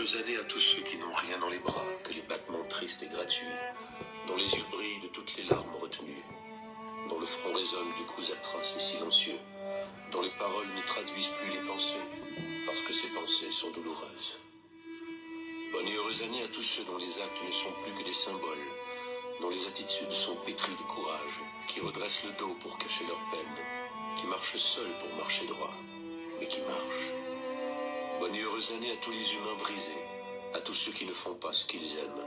heureuses années à tous ceux qui n'ont rien dans les bras que les battements tristes et gratuits, dont les yeux brillent de toutes les larmes retenues, dont le front résonne de coups atroces et silencieux, dont les paroles ne traduisent plus les pensées, parce que ces pensées sont douloureuses. Bonne et heureuse année à tous ceux dont les actes ne sont plus que des symboles, dont les attitudes sont pétries de courage, qui redressent le dos pour cacher leur peine, qui marchent seuls pour marcher droit, mais qui marchent. Bonne et heureuse année à tous les humains brisés, à tous ceux qui ne font pas ce qu'ils aiment,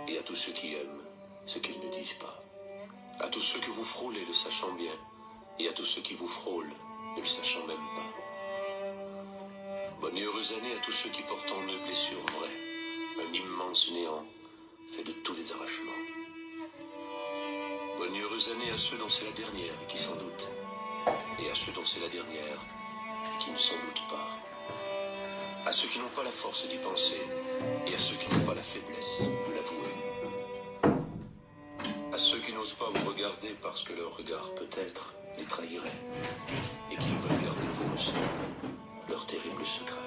et à tous ceux qui aiment ce qu'ils ne disent pas. À tous ceux que vous frôlez le sachant bien, et à tous ceux qui vous frôlent ne le sachant même pas. Bonne et heureuse année à tous ceux qui portent en eux blessures vraies, un immense néant fait de tous les arrachements. Bonne et heureuse année à ceux dont c'est la dernière et qui s'en doutent, et à ceux dont c'est la dernière et qui ne s'en doutent pas. À ceux qui n'ont pas la force d'y penser, et à ceux qui n'ont pas la faiblesse de l'avouer. À ceux qui n'osent pas vous regarder parce que leur regard peut-être les trahirait, et qui veulent garder pour eux seuls leur terrible secret.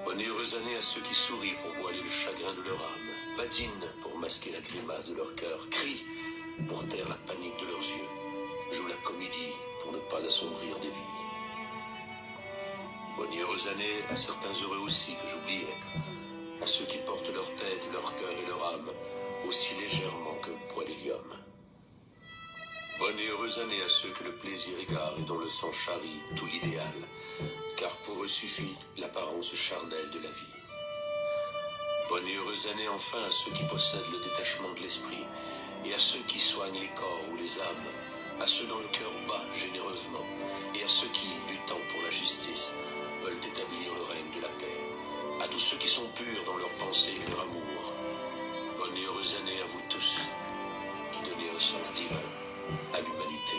Bonne et heureuse année à ceux qui sourient pour voiler le chagrin de leur âme, badinent pour masquer la grimace de leur cœur, crient pour taire la panique de leurs yeux, jouent la comédie pour ne pas assombrir des vies. Bonne et heureuse année à certains heureux aussi que j'oubliais, à ceux qui portent leur tête, leur cœur et leur âme aussi légèrement qu'un poids d'hélium. Bonne et heureuse année à ceux que le plaisir égare et dont le sang charrie tout l'idéal, car pour eux suffit l'apparence charnelle de la vie. Bonne et heureuse année enfin à ceux qui possèdent le détachement de l'esprit, et à ceux qui soignent les corps ou les âmes, à ceux dont le cœur bat généreusement, et à ceux qui, luttant pour la justice, veulent établir le règne de la paix, à tous ceux qui sont purs dans leurs pensées et leur amour. Bonne et heureuse année à vous tous, qui donnez un sens divin à l'humanité.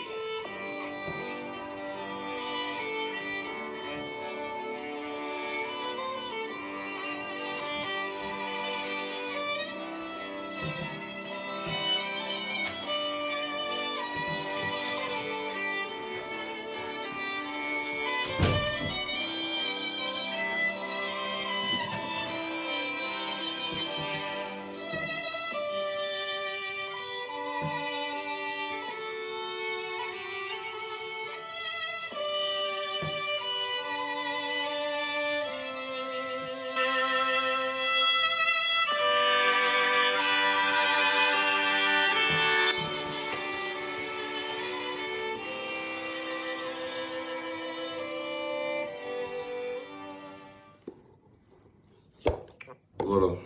Voilà.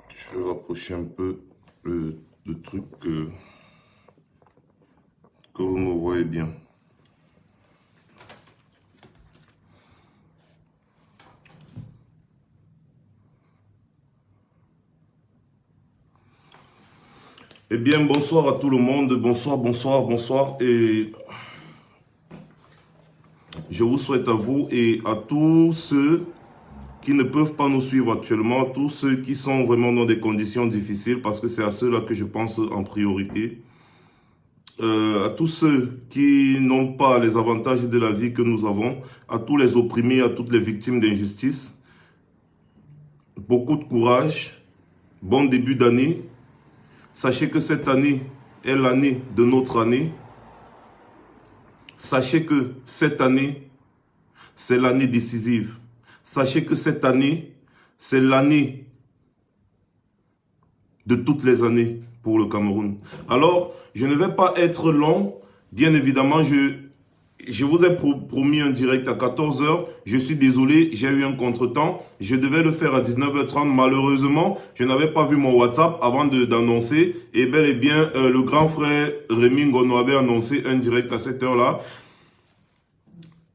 Je vais rapprocher un peu le truc que vous me voyez bien. Eh bien, bonsoir à tout le monde. Bonsoir, bonsoir, bonsoir. Et je vous souhaite à vous et à tous ceux qui ne peuvent pas nous suivre actuellement, tous ceux qui sont vraiment dans des conditions difficiles, parce que c'est à ceux-là que je pense en priorité, à tous ceux qui n'ont pas les avantages de la vie que nous avons, à tous les opprimés, à toutes les victimes d'injustice, beaucoup de courage, bon début d'année. Sachez que cette année est l'année de notre année. Sachez que cette année, c'est l'année décisive. Sachez que cette année, c'est l'année de toutes les années pour le Cameroun. Alors, je ne vais pas être long. Bien évidemment, je vous ai promis un direct à 14 h. Je suis désolé, j'ai eu un contretemps. Je devais le faire à 19 h 30. Malheureusement, je n'avais pas vu mon WhatsApp avant d'annoncer. Et bel et bien, le grand frère Rémi Ngono avait annoncé un direct à cette heure-là.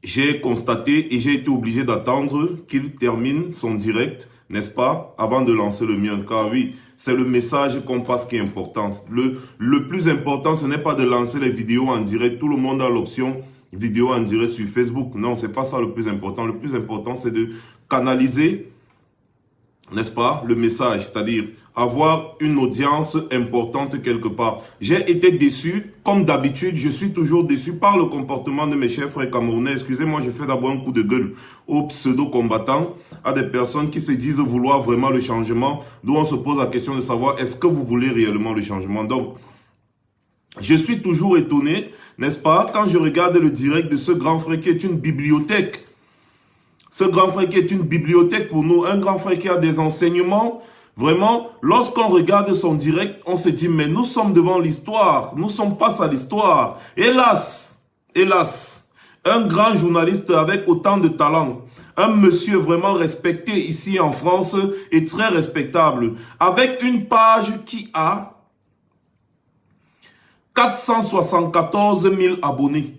J'ai constaté et j'ai été obligé d'attendre qu'il termine son direct, n'est-ce pas, avant de lancer le mien. Car oui, c'est le message qu'on passe qui est important. Le plus important, ce n'est pas de lancer les vidéos en direct. Tout le monde a l'option vidéo en direct sur Facebook. Non, c'est pas ça le plus important. Le plus important, c'est de canaliser n'est-ce pas, le message, c'est-à-dire avoir une audience importante quelque part. J'ai été déçu, comme d'habitude, je suis toujours déçu par le comportement de mes chers frères camerounais. Excusez-moi, je fais d'abord un coup de gueule aux pseudo-combattants, à des personnes qui se disent vouloir vraiment le changement, d'où on se pose la question de savoir est-ce que vous voulez réellement le changement. Donc, je suis toujours étonné, n'est-ce pas, quand je regarde le direct de ce grand frère qui est une bibliothèque. Ce grand frère qui est une bibliothèque pour nous, un grand frère qui a des enseignements. Vraiment, lorsqu'on regarde son direct, on se dit, mais nous sommes devant l'histoire, nous sommes face à l'histoire. Hélas, hélas, un grand journaliste avec autant de talent, un monsieur vraiment respecté ici en France et très respectable, avec une page qui a 474 000 abonnés.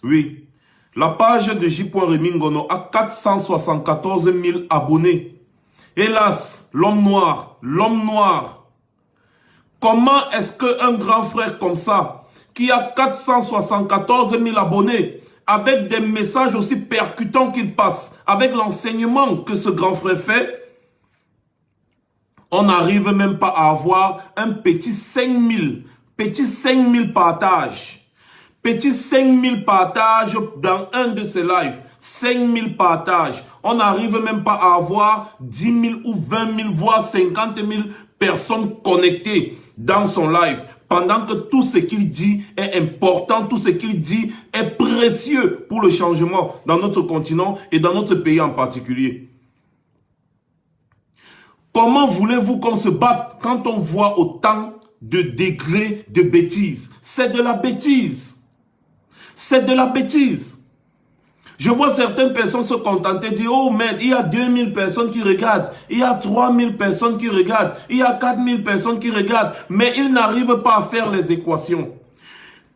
Oui. La page de J.Remy Ngono a 474 000 abonnés. Hélas, l'homme noir. Comment est-ce qu'un grand frère comme ça, qui a 474 000 abonnés, avec des messages aussi percutants qu'il passe, avec l'enseignement que ce grand frère fait, on n'arrive même pas à avoir un petit 5 000 partages. Petit 5 000 partages dans un de ces lives. 5 000 partages. On n'arrive même pas à avoir 10 000 ou 20 000, voire 50 000 personnes connectées dans son live. Pendant que tout ce qu'il dit est important, tout ce qu'il dit est précieux pour le changement dans notre continent et dans notre pays en particulier. Comment voulez-vous qu'on se batte quand on voit autant de degrés de bêtises? C'est de la bêtise. C'est de la bêtise. Je vois certaines personnes se contenter de dire, oh merde, il y a 2000 personnes qui regardent, il y a 3000 personnes qui regardent, il y a 4000 personnes qui regardent, mais ils n'arrivent pas à faire les équations.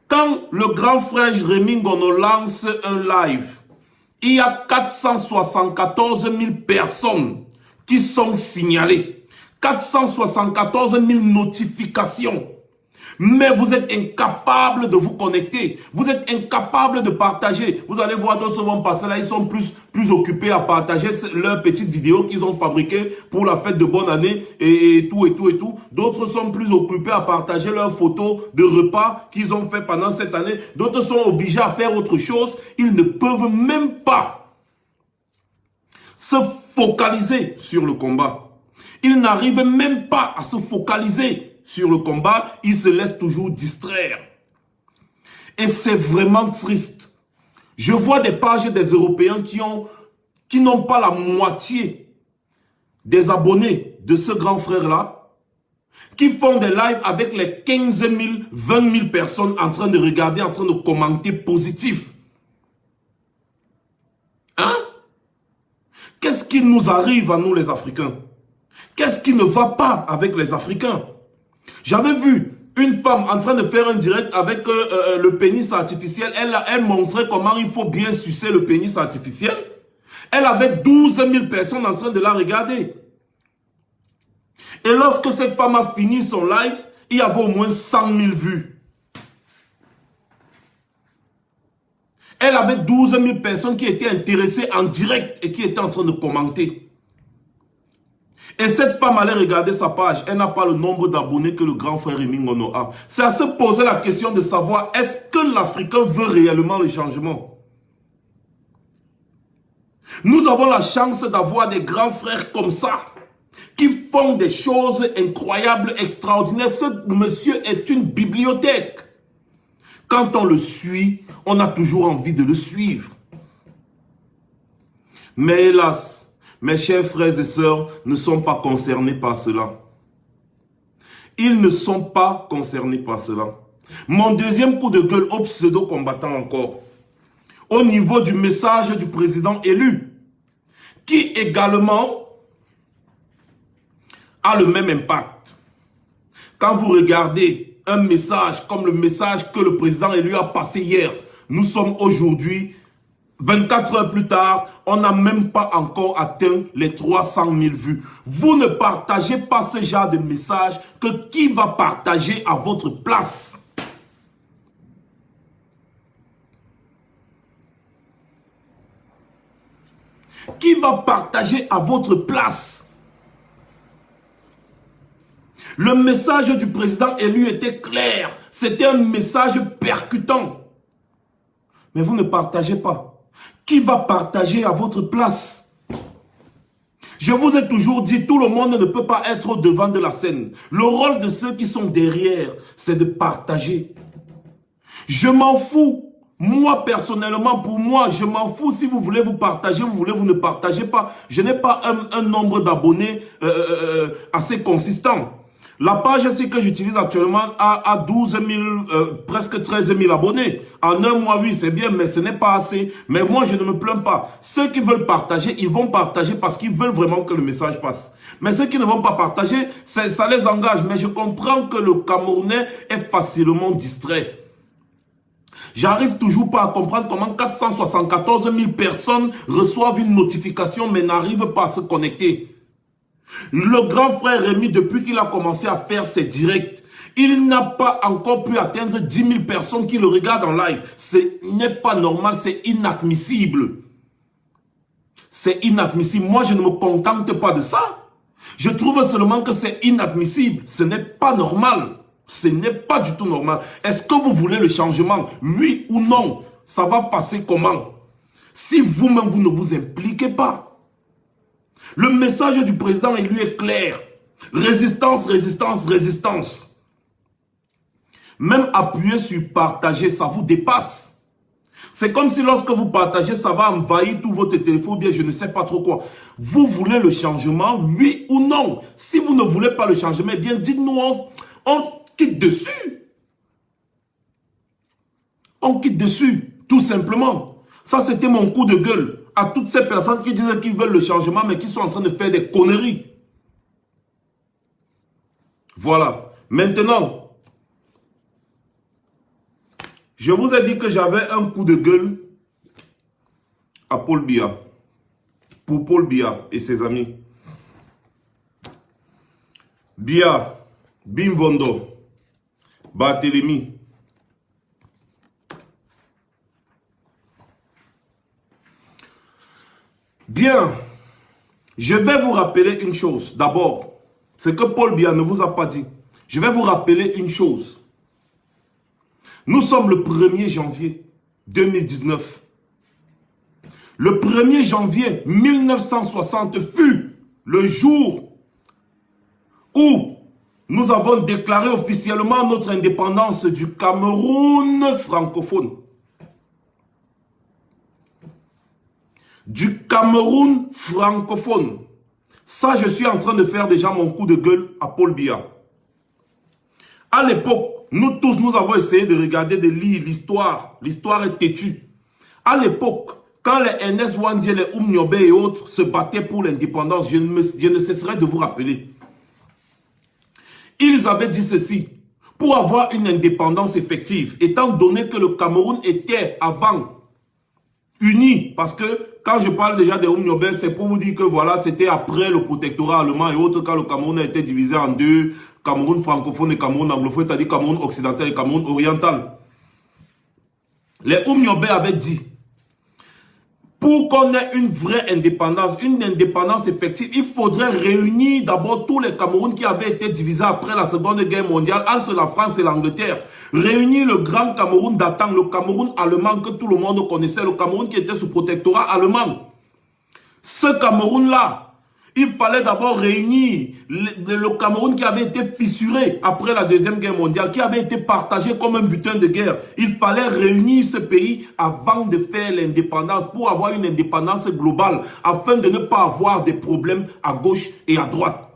Quand le grand frère Rémi Ngono lance un live, il y a 474 000 personnes qui sont signalées, 474 000 notifications. Mais vous êtes incapable de vous connecter. Vous êtes incapable de partager. Vous allez voir, d'autres vont passer là. Ils sont plus occupés à partager leurs petites vidéos qu'ils ont fabriquées pour la fête de bonne année et tout. D'autres sont plus occupés à partager leurs photos de repas qu'ils ont fait pendant cette année. D'autres sont obligés à faire autre chose. Ils ne peuvent même pas se focaliser sur le combat. Ils n'arrivent même pas à se focaliser sur le combat, ils se laissent toujours distraire. Et c'est vraiment triste. Je vois des pages des Européens qui n'ont pas la moitié des abonnés de ce grand frère-là, qui font des lives avec les 15 000, 20 000 personnes en train de regarder, en train de commenter positif. Hein? Qu'est-ce qui nous arrive à nous les Africains? Qu'est-ce qui ne va pas avec les Africains? J'avais vu une femme en train de faire un direct avec le pénis artificiel. Elle montrait comment il faut bien sucer le pénis artificiel. Elle avait 12 000 personnes en train de la regarder. Et lorsque cette femme a fini son live, il y avait au moins 100 000 vues. Elle avait 12 000 personnes qui étaient intéressées en direct et qui étaient en train de commenter. Et cette femme allait regarder sa page. Elle n'a pas le nombre d'abonnés que le grand frère Rémi Ngono a. C'est à se poser la question de savoir est-ce que l'Africain veut réellement le changement? Nous avons la chance d'avoir des grands frères comme ça, qui font des choses incroyables, extraordinaires. Ce monsieur est une bibliothèque. Quand on le suit, on a toujours envie de le suivre. Mais hélas, mes chers frères et sœurs ne sont pas concernés par cela. Ils ne sont pas concernés par cela. Mon deuxième coup de gueule aux pseudo-combattants encore, au niveau du message du président élu, qui également a le même impact. Quand vous regardez un message comme le message que le président élu a passé hier, nous sommes aujourd'hui 24 heures plus tard, on n'a même pas encore atteint les 300 000 vues. Vous ne partagez pas ce genre de message que qui va partager à votre place? Qui va partager à votre place? Le message du président élu était clair. C'était un message percutant. Mais vous ne partagez pas. Qui va partager à votre place? Je vous ai toujours dit, tout le monde ne peut pas être au devant de la scène. Le rôle de ceux qui sont derrière, c'est de partager. Je m'en fous. Moi, personnellement, pour moi, je m'en fous. Si vous voulez vous partager, vous ne partagez pas. Je n'ai pas un nombre d'abonnés assez consistant. La page c'est que j'utilise actuellement a 12 000, presque 13 000 abonnés. En un mois, oui, c'est bien, mais ce n'est pas assez. Mais moi, je ne me plains pas. Ceux qui veulent partager, ils vont partager parce qu'ils veulent vraiment que le message passe. Mais ceux qui ne vont pas partager, ça les engage. Mais je comprends que le Camerounais est facilement distrait. J'arrive toujours pas à comprendre comment 474 000 personnes reçoivent une notification mais n'arrivent pas à se connecter. Le grand frère Rémi, depuis qu'il a commencé à faire ses directs, il n'a pas encore pu atteindre 10 000 personnes qui le regardent en live. Ce n'est pas normal, c'est inadmissible. C'est inadmissible. Moi, je ne me contente pas de ça. Je trouve seulement que c'est inadmissible. Ce n'est pas normal. Ce n'est pas du tout normal. Est-ce que vous voulez le changement? Oui ou non? Ça va passer comment? Si vous-même, vous ne vous impliquez pas. Le message du président élu est clair. Résistance, résistance, résistance. Même appuyer sur partager, ça vous dépasse. C'est comme si lorsque vous partagez, ça va envahir tout votre téléphone, bien je ne sais pas trop quoi. Vous voulez le changement, oui ou non? Si vous ne voulez pas le changement, eh bien dites-nous, on quitte dessus. On quitte dessus, tout simplement. Ça, c'était mon coup de gueule à toutes ces personnes qui disent qu'ils veulent le changement, mais qui sont en train de faire des conneries. Voilà. Maintenant, je vous ai dit que j'avais un coup de gueule à Paul Biya. Pour Paul Biya et ses amis. Biya, Bimvondo, Barthélemy. Bien, je vais vous rappeler une chose. D'abord, ce que Paul Biya ne vous a pas dit. Je vais vous rappeler une chose. Nous sommes le 1er janvier 2019. Le 1er janvier 1960 fut le jour où nous avons déclaré officiellement notre indépendance du Cameroun francophone. Du Cameroun francophone. Ça, je suis en train de faire déjà mon coup de gueule à Paul Biya. À l'époque, nous tous, nous avons essayé de regarder, de lire l'histoire. L'histoire est têtue. À l'époque, quand les Ernest Ouandié, les Oumniobe et autres se battaient pour l'indépendance, je ne cesserai de vous rappeler. Ils avaient dit ceci. Pour avoir une indépendance effective, étant donné que le Cameroun était avant uni, parce que quand je parle déjà des Oumniobe, c'est pour vous dire que voilà, c'était après le protectorat allemand et autres, quand le Cameroun a été divisé en deux, Cameroun francophone et Cameroun anglophone, c'est-à-dire Cameroun occidental et Cameroun oriental. Les Oumniobe avaient dit, pour qu'on ait une vraie indépendance, une indépendance effective, il faudrait réunir d'abord tous les Camerouns qui avaient été divisés après la Seconde Guerre mondiale entre la France et l'Angleterre. Réunir le grand Cameroun datant, le Cameroun allemand que tout le monde connaissait, le Cameroun qui était sous protectorat allemand. Ce Cameroun-là, il fallait d'abord réunir le Cameroun qui avait été fissuré après la Deuxième Guerre mondiale, qui avait été partagé comme un butin de guerre. Il fallait réunir ce pays avant de faire l'indépendance pour avoir une indépendance globale, afin de ne pas avoir des problèmes à gauche et à droite.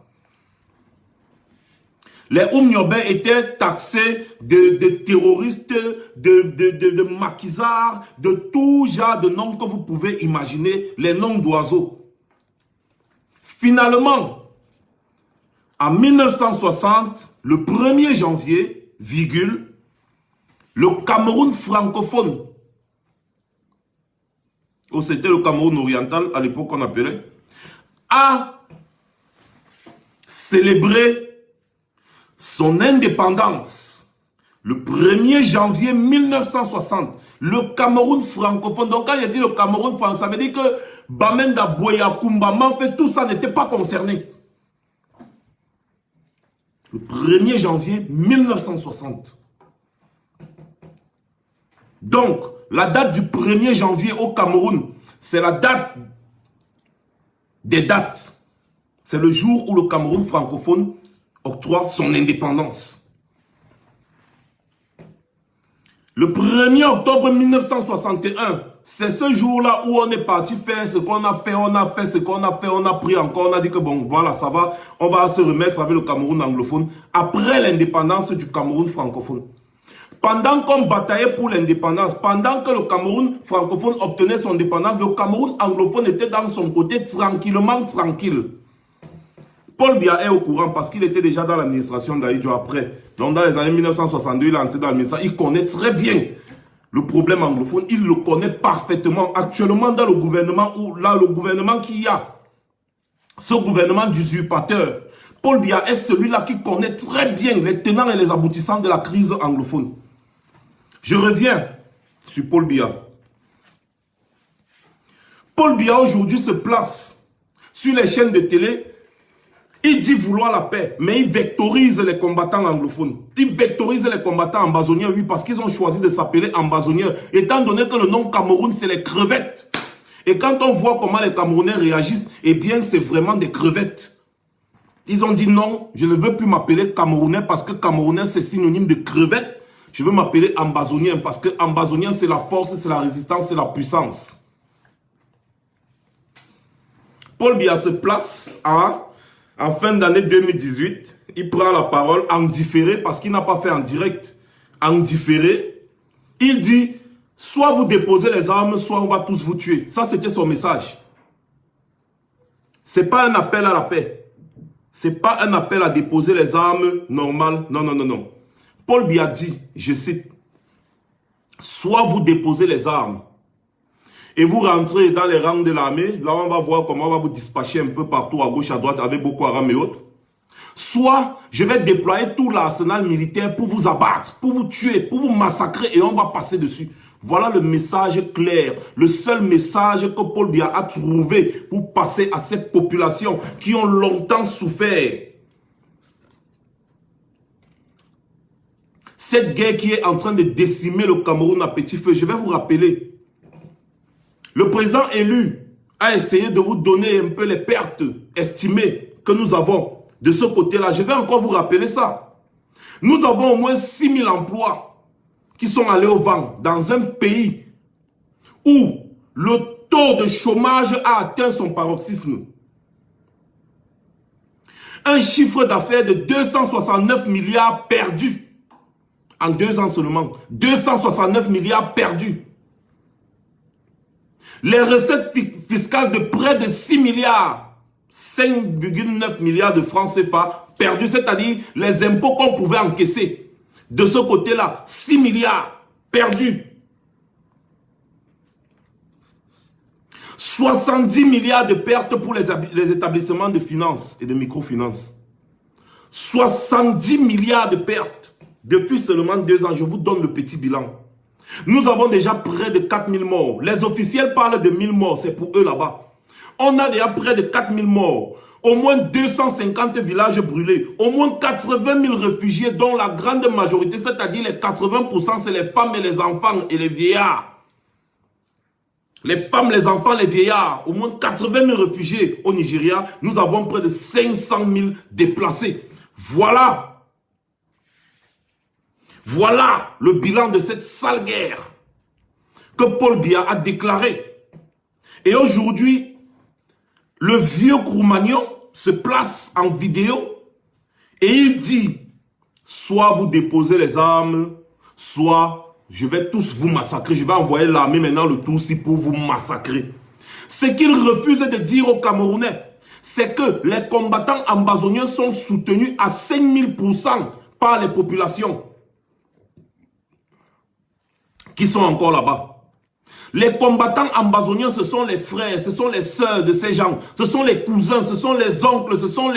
Les Oumniobe étaient taxés de terroristes, de maquisards, de tout genre de noms que vous pouvez imaginer, les noms d'oiseaux. Finalement, en 1960, le 1er janvier, virgule, le Cameroun francophone, ou c'était le Cameroun oriental, à l'époque on appelait, a célébré son indépendance. Le 1er janvier 1960, le Cameroun francophone. Donc quand il dit le Cameroun francophone, ça veut dire que Bamenda, Boya, Kumba, Manfé, tout ça n'était pas concerné. Le 1er janvier 1960. Donc, la date du 1er janvier au Cameroun, c'est la date des dates. C'est le jour où le Cameroun francophone octroie son indépendance. Le 1er octobre 1961, c'est ce jour-là où on est parti faire ce qu'on a fait, on a fait ce qu'on a fait, on a pris encore, on a dit que bon, voilà, ça va, on va se remettre avec le Cameroun anglophone après l'indépendance du Cameroun francophone. Pendant qu'on bataillait pour l'indépendance, pendant que le Cameroun francophone obtenait son indépendance, le Cameroun anglophone était dans son côté tranquillement tranquille. Paul Biya est au courant parce qu'il était déjà dans l'administration d'Ahidjo après. Donc dans les années 1962, il est entré dans l'administration. Il connaît très bien le problème anglophone. Il le connaît parfaitement. Actuellement dans le gouvernement, le gouvernement qu'il y a, ce gouvernement d'usurpateur, Paul Biya est celui-là qui connaît très bien les tenants et les aboutissants de la crise anglophone. Je reviens sur Paul Biya. Paul Biya aujourd'hui se place sur les chaînes de télé. Il dit vouloir la paix, mais il vectorise les combattants anglophones. Il vectorise les combattants ambazoniens, oui, parce qu'ils ont choisi de s'appeler ambazoniens, étant donné que le nom Cameroun, c'est les crevettes. Et quand on voit comment les Camerounais réagissent, eh bien, c'est vraiment des crevettes. Ils ont dit non, je ne veux plus m'appeler Camerounais parce que Camerounais, c'est synonyme de crevettes. Je veux m'appeler ambazonien parce que ambazonien, c'est la force, c'est la résistance, c'est la puissance. Paul Biya se place en fin d'année 2018, il prend la parole en différé parce qu'il n'a pas fait en direct. En différé, il dit, soit vous déposez les armes, soit on va tous vous tuer. Ça, c'était son message. Ce n'est pas un appel à la paix. Ce n'est pas un appel à déposer les armes normales. Non, non, non, non. Paul Biya dit, je cite, soit vous déposez les armes et vous rentrez dans les rangs de l'armée, là on va voir comment on va vous dispatcher un peu partout à gauche, à droite avec Boko Haram et autres. Soit je vais déployer tout l'arsenal militaire pour vous abattre, pour vous tuer, pour vous massacrer et on va passer dessus. Voilà le message clair, le seul message que Paul Biya a trouvé pour passer à ces populations qui ont longtemps souffert. Cette guerre qui est en train de décimer le Cameroun à petit feu, je vais vous rappeler. Le président élu a essayé de vous donner un peu les pertes estimées que nous avons de ce côté-là. Je vais encore vous rappeler ça. Nous avons au moins 6 000 emplois qui sont allés au vent dans un pays où le taux de chômage a atteint son paroxysme. Un chiffre d'affaires de 269 milliards perdus. En 2 ans seulement. 269 milliards perdus. Les recettes fiscales de près de 6 milliards, 5,9 milliards de francs CFA perdus, c'est-à-dire les impôts qu'on pouvait encaisser. De ce côté-là, 6 milliards perdus. 70 milliards de pertes pour les établissements de finances et de microfinance. 70 milliards de pertes depuis seulement 2 ans. Je vous donne le petit bilan. Nous avons déjà près de 4000 morts. Les officiels parlent de 1000 morts, c'est pour eux là-bas. On a déjà près de 4000 morts. Au moins 250 villages brûlés. Au moins 80 000 réfugiés dont la grande majorité, c'est-à-dire les 80%, c'est les femmes et les enfants et les vieillards. Les femmes, les enfants, les vieillards. Au moins 80 000 réfugiés au Nigeria. Nous avons près de 500 000 déplacés. Voilà. Voilà le bilan de cette sale guerre que Paul Biya a déclaré. Et aujourd'hui, le vieux Cro-Magnon se place en vidéo et il dit, soit vous déposez les armes, soit je vais tous vous massacrer. Je vais envoyer l'armée maintenant le Tutsi pour vous massacrer. Ce qu'il refuse de dire aux Camerounais, c'est que les combattants ambazoniens sont soutenus à 5000% par les populations qui sont encore là-bas. Les combattants ambazoniens, ce sont les frères, ce sont les sœurs de ces gens, ce sont les cousins, ce sont les oncles, ce sont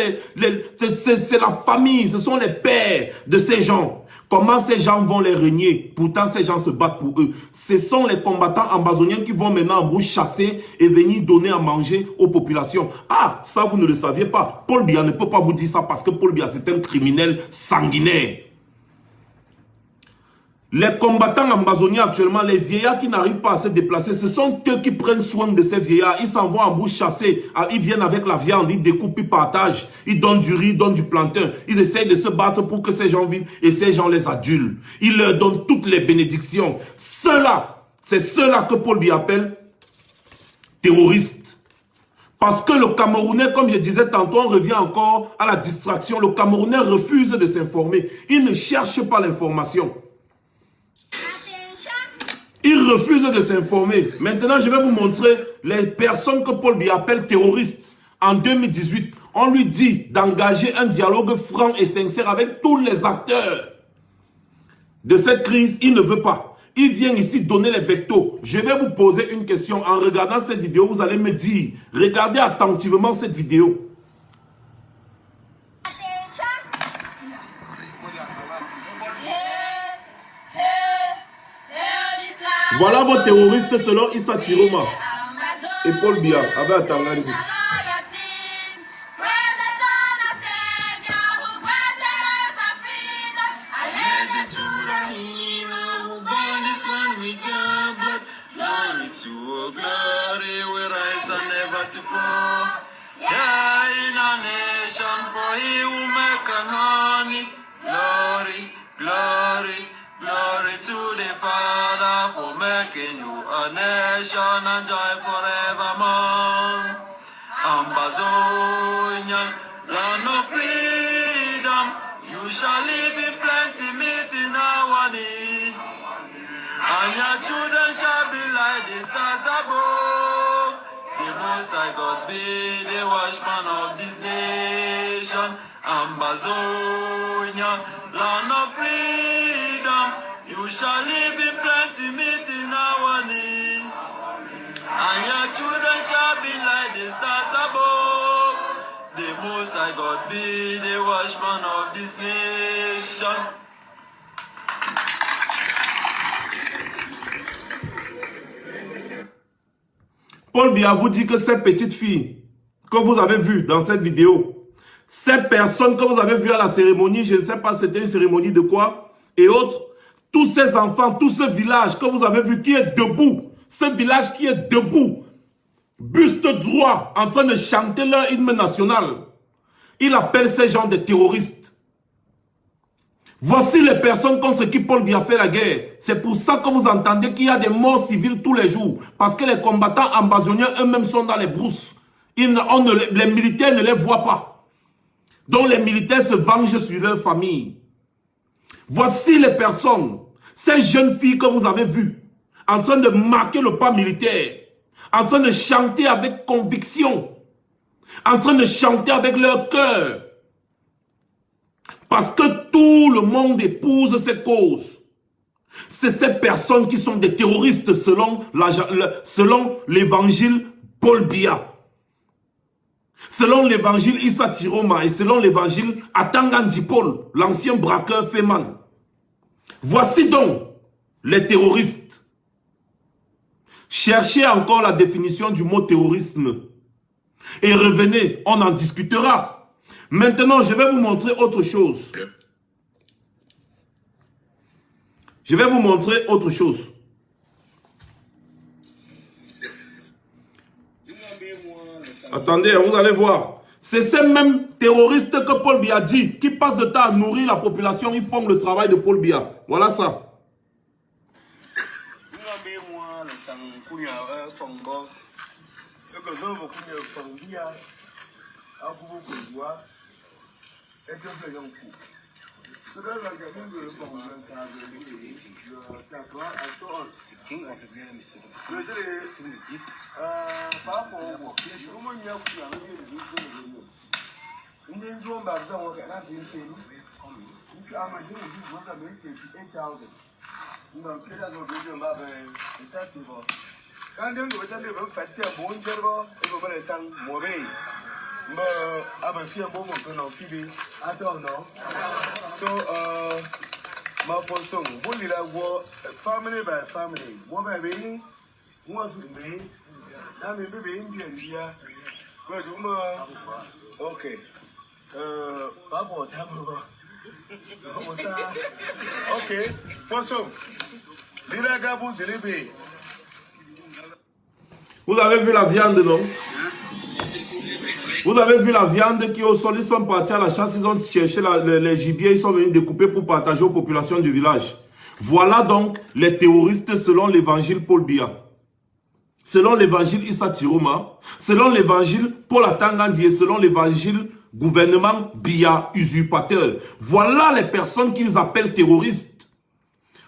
c'est la famille, ce sont les pères de ces gens. Comment ces gens vont les régner? Pourtant, ces gens se battent pour eux. Ce sont les combattants ambazoniens qui vont maintenant en bouche chasser et venir donner à manger aux populations. Ah, ça, vous ne le saviez pas. Paul Biya ne peut pas vous dire ça parce que Paul Biya, c'est un criminel sanguinaire. Les combattants ambazoniens actuellement, les vieillards qui n'arrivent pas à se déplacer, ce sont eux qui prennent soin de ces vieillards. Ils s'en vont en bouche chasser. Ils viennent avec la viande, ils découpent, ils partagent. Ils donnent du riz, ils donnent du plantain. Ils essayent de se battre pour que ces gens vivent et ces gens les adulent. Ils leur donnent toutes les bénédictions. Ceux-là, c'est ceux-là que Paul Biya appelle terroristes. Parce que le Camerounais, comme je disais tantôt, on revient encore à la distraction. Le Camerounais refuse de s'informer. Il ne cherche pas l'information. Il refuse de s'informer. Maintenant, je vais vous montrer les personnes que Paul Biya appelle terroristes. En 2018, on lui dit d'engager un dialogue franc et sincère avec tous les acteurs de cette crise. Il ne veut pas. Il vient ici donner les vectos. Je vais vous poser une question. En regardant cette vidéo, vous allez me dire, regardez attentivement cette vidéo. Voilà vos terroristes selon Issa Tiroma et Paul Biya. Avec Atangani. Glory to the Father for making you a nation and joy forevermore. Ambazonia, land of freedom, you shall live in plenty, meeting our need. And your children shall be like the stars above. The Most High God be the watchman of this nation. Ambazonia, land of freedom, you shall live in plenty, meeting our need. And your children shall be like the stars above. The Most High God be the watchman of this nation. Paul Biya vous dit que ces petites filles que vous avez vues dans cette vidéo, ces personnes que vous avez vues à la cérémonie, je ne sais pas c'était une cérémonie de quoi, et autres, tous ces enfants, tout ce village que vous avez vu qui est debout, ce village qui est debout, buste droit, en train de chanter leur hymne national, il appelle ces gens des terroristes. Voici les personnes contre qui Paul Biya fait la guerre. C'est pour ça que vous entendez qu'il y a des morts civiles tous les jours. Parce que les combattants ambazoniens eux-mêmes sont dans les brousses. Les militaires ne les voient pas. Donc les militaires se vengent sur leur famille. Voici les personnes, ces jeunes filles que vous avez vues, en train de marquer le pas militaire, en train de chanter avec conviction, en train de chanter avec leur cœur. Parce que tout le monde épouse cette cause. C'est ces personnes qui sont des terroristes selon l'évangile Paul Biya. Selon l'évangile Issa Tiroma et selon l'évangile Atangani Paul, l'ancien braqueur Feman. Voici donc les terroristes. Cherchez encore la définition du mot terrorisme. Et revenez, on en discutera. Maintenant, je vais vous montrer autre chose. Je vais vous montrer autre chose. Attendez, vous allez voir. C'est ces mêmes terroristes que Paul Biya dit, qui passent le temps à nourrir la population, ils font le travail de Paul Biya. Voilà ça. ma fonction, vous lirez voir family by family. Moi, baby, moi, je vais. Ah, mais bébé, il vient dire. Ok. Pas pour ta maman. Comment ça? Ok. Fonction. Lirez Gabou, c'est les bébés. Vous avez vu la viande, non? Vous avez vu la viande qui au sol, ils sont partis à la chasse, ils ont cherché les gibiers, ils sont venus découper pour partager aux populations du village. Voilà donc les terroristes selon l'évangile Paul Biya. Selon l'évangile Issa Tiroma, selon l'évangile Paul Atangandi et selon l'évangile gouvernement Biya usurpateur. Voilà les personnes qu'ils appellent terroristes.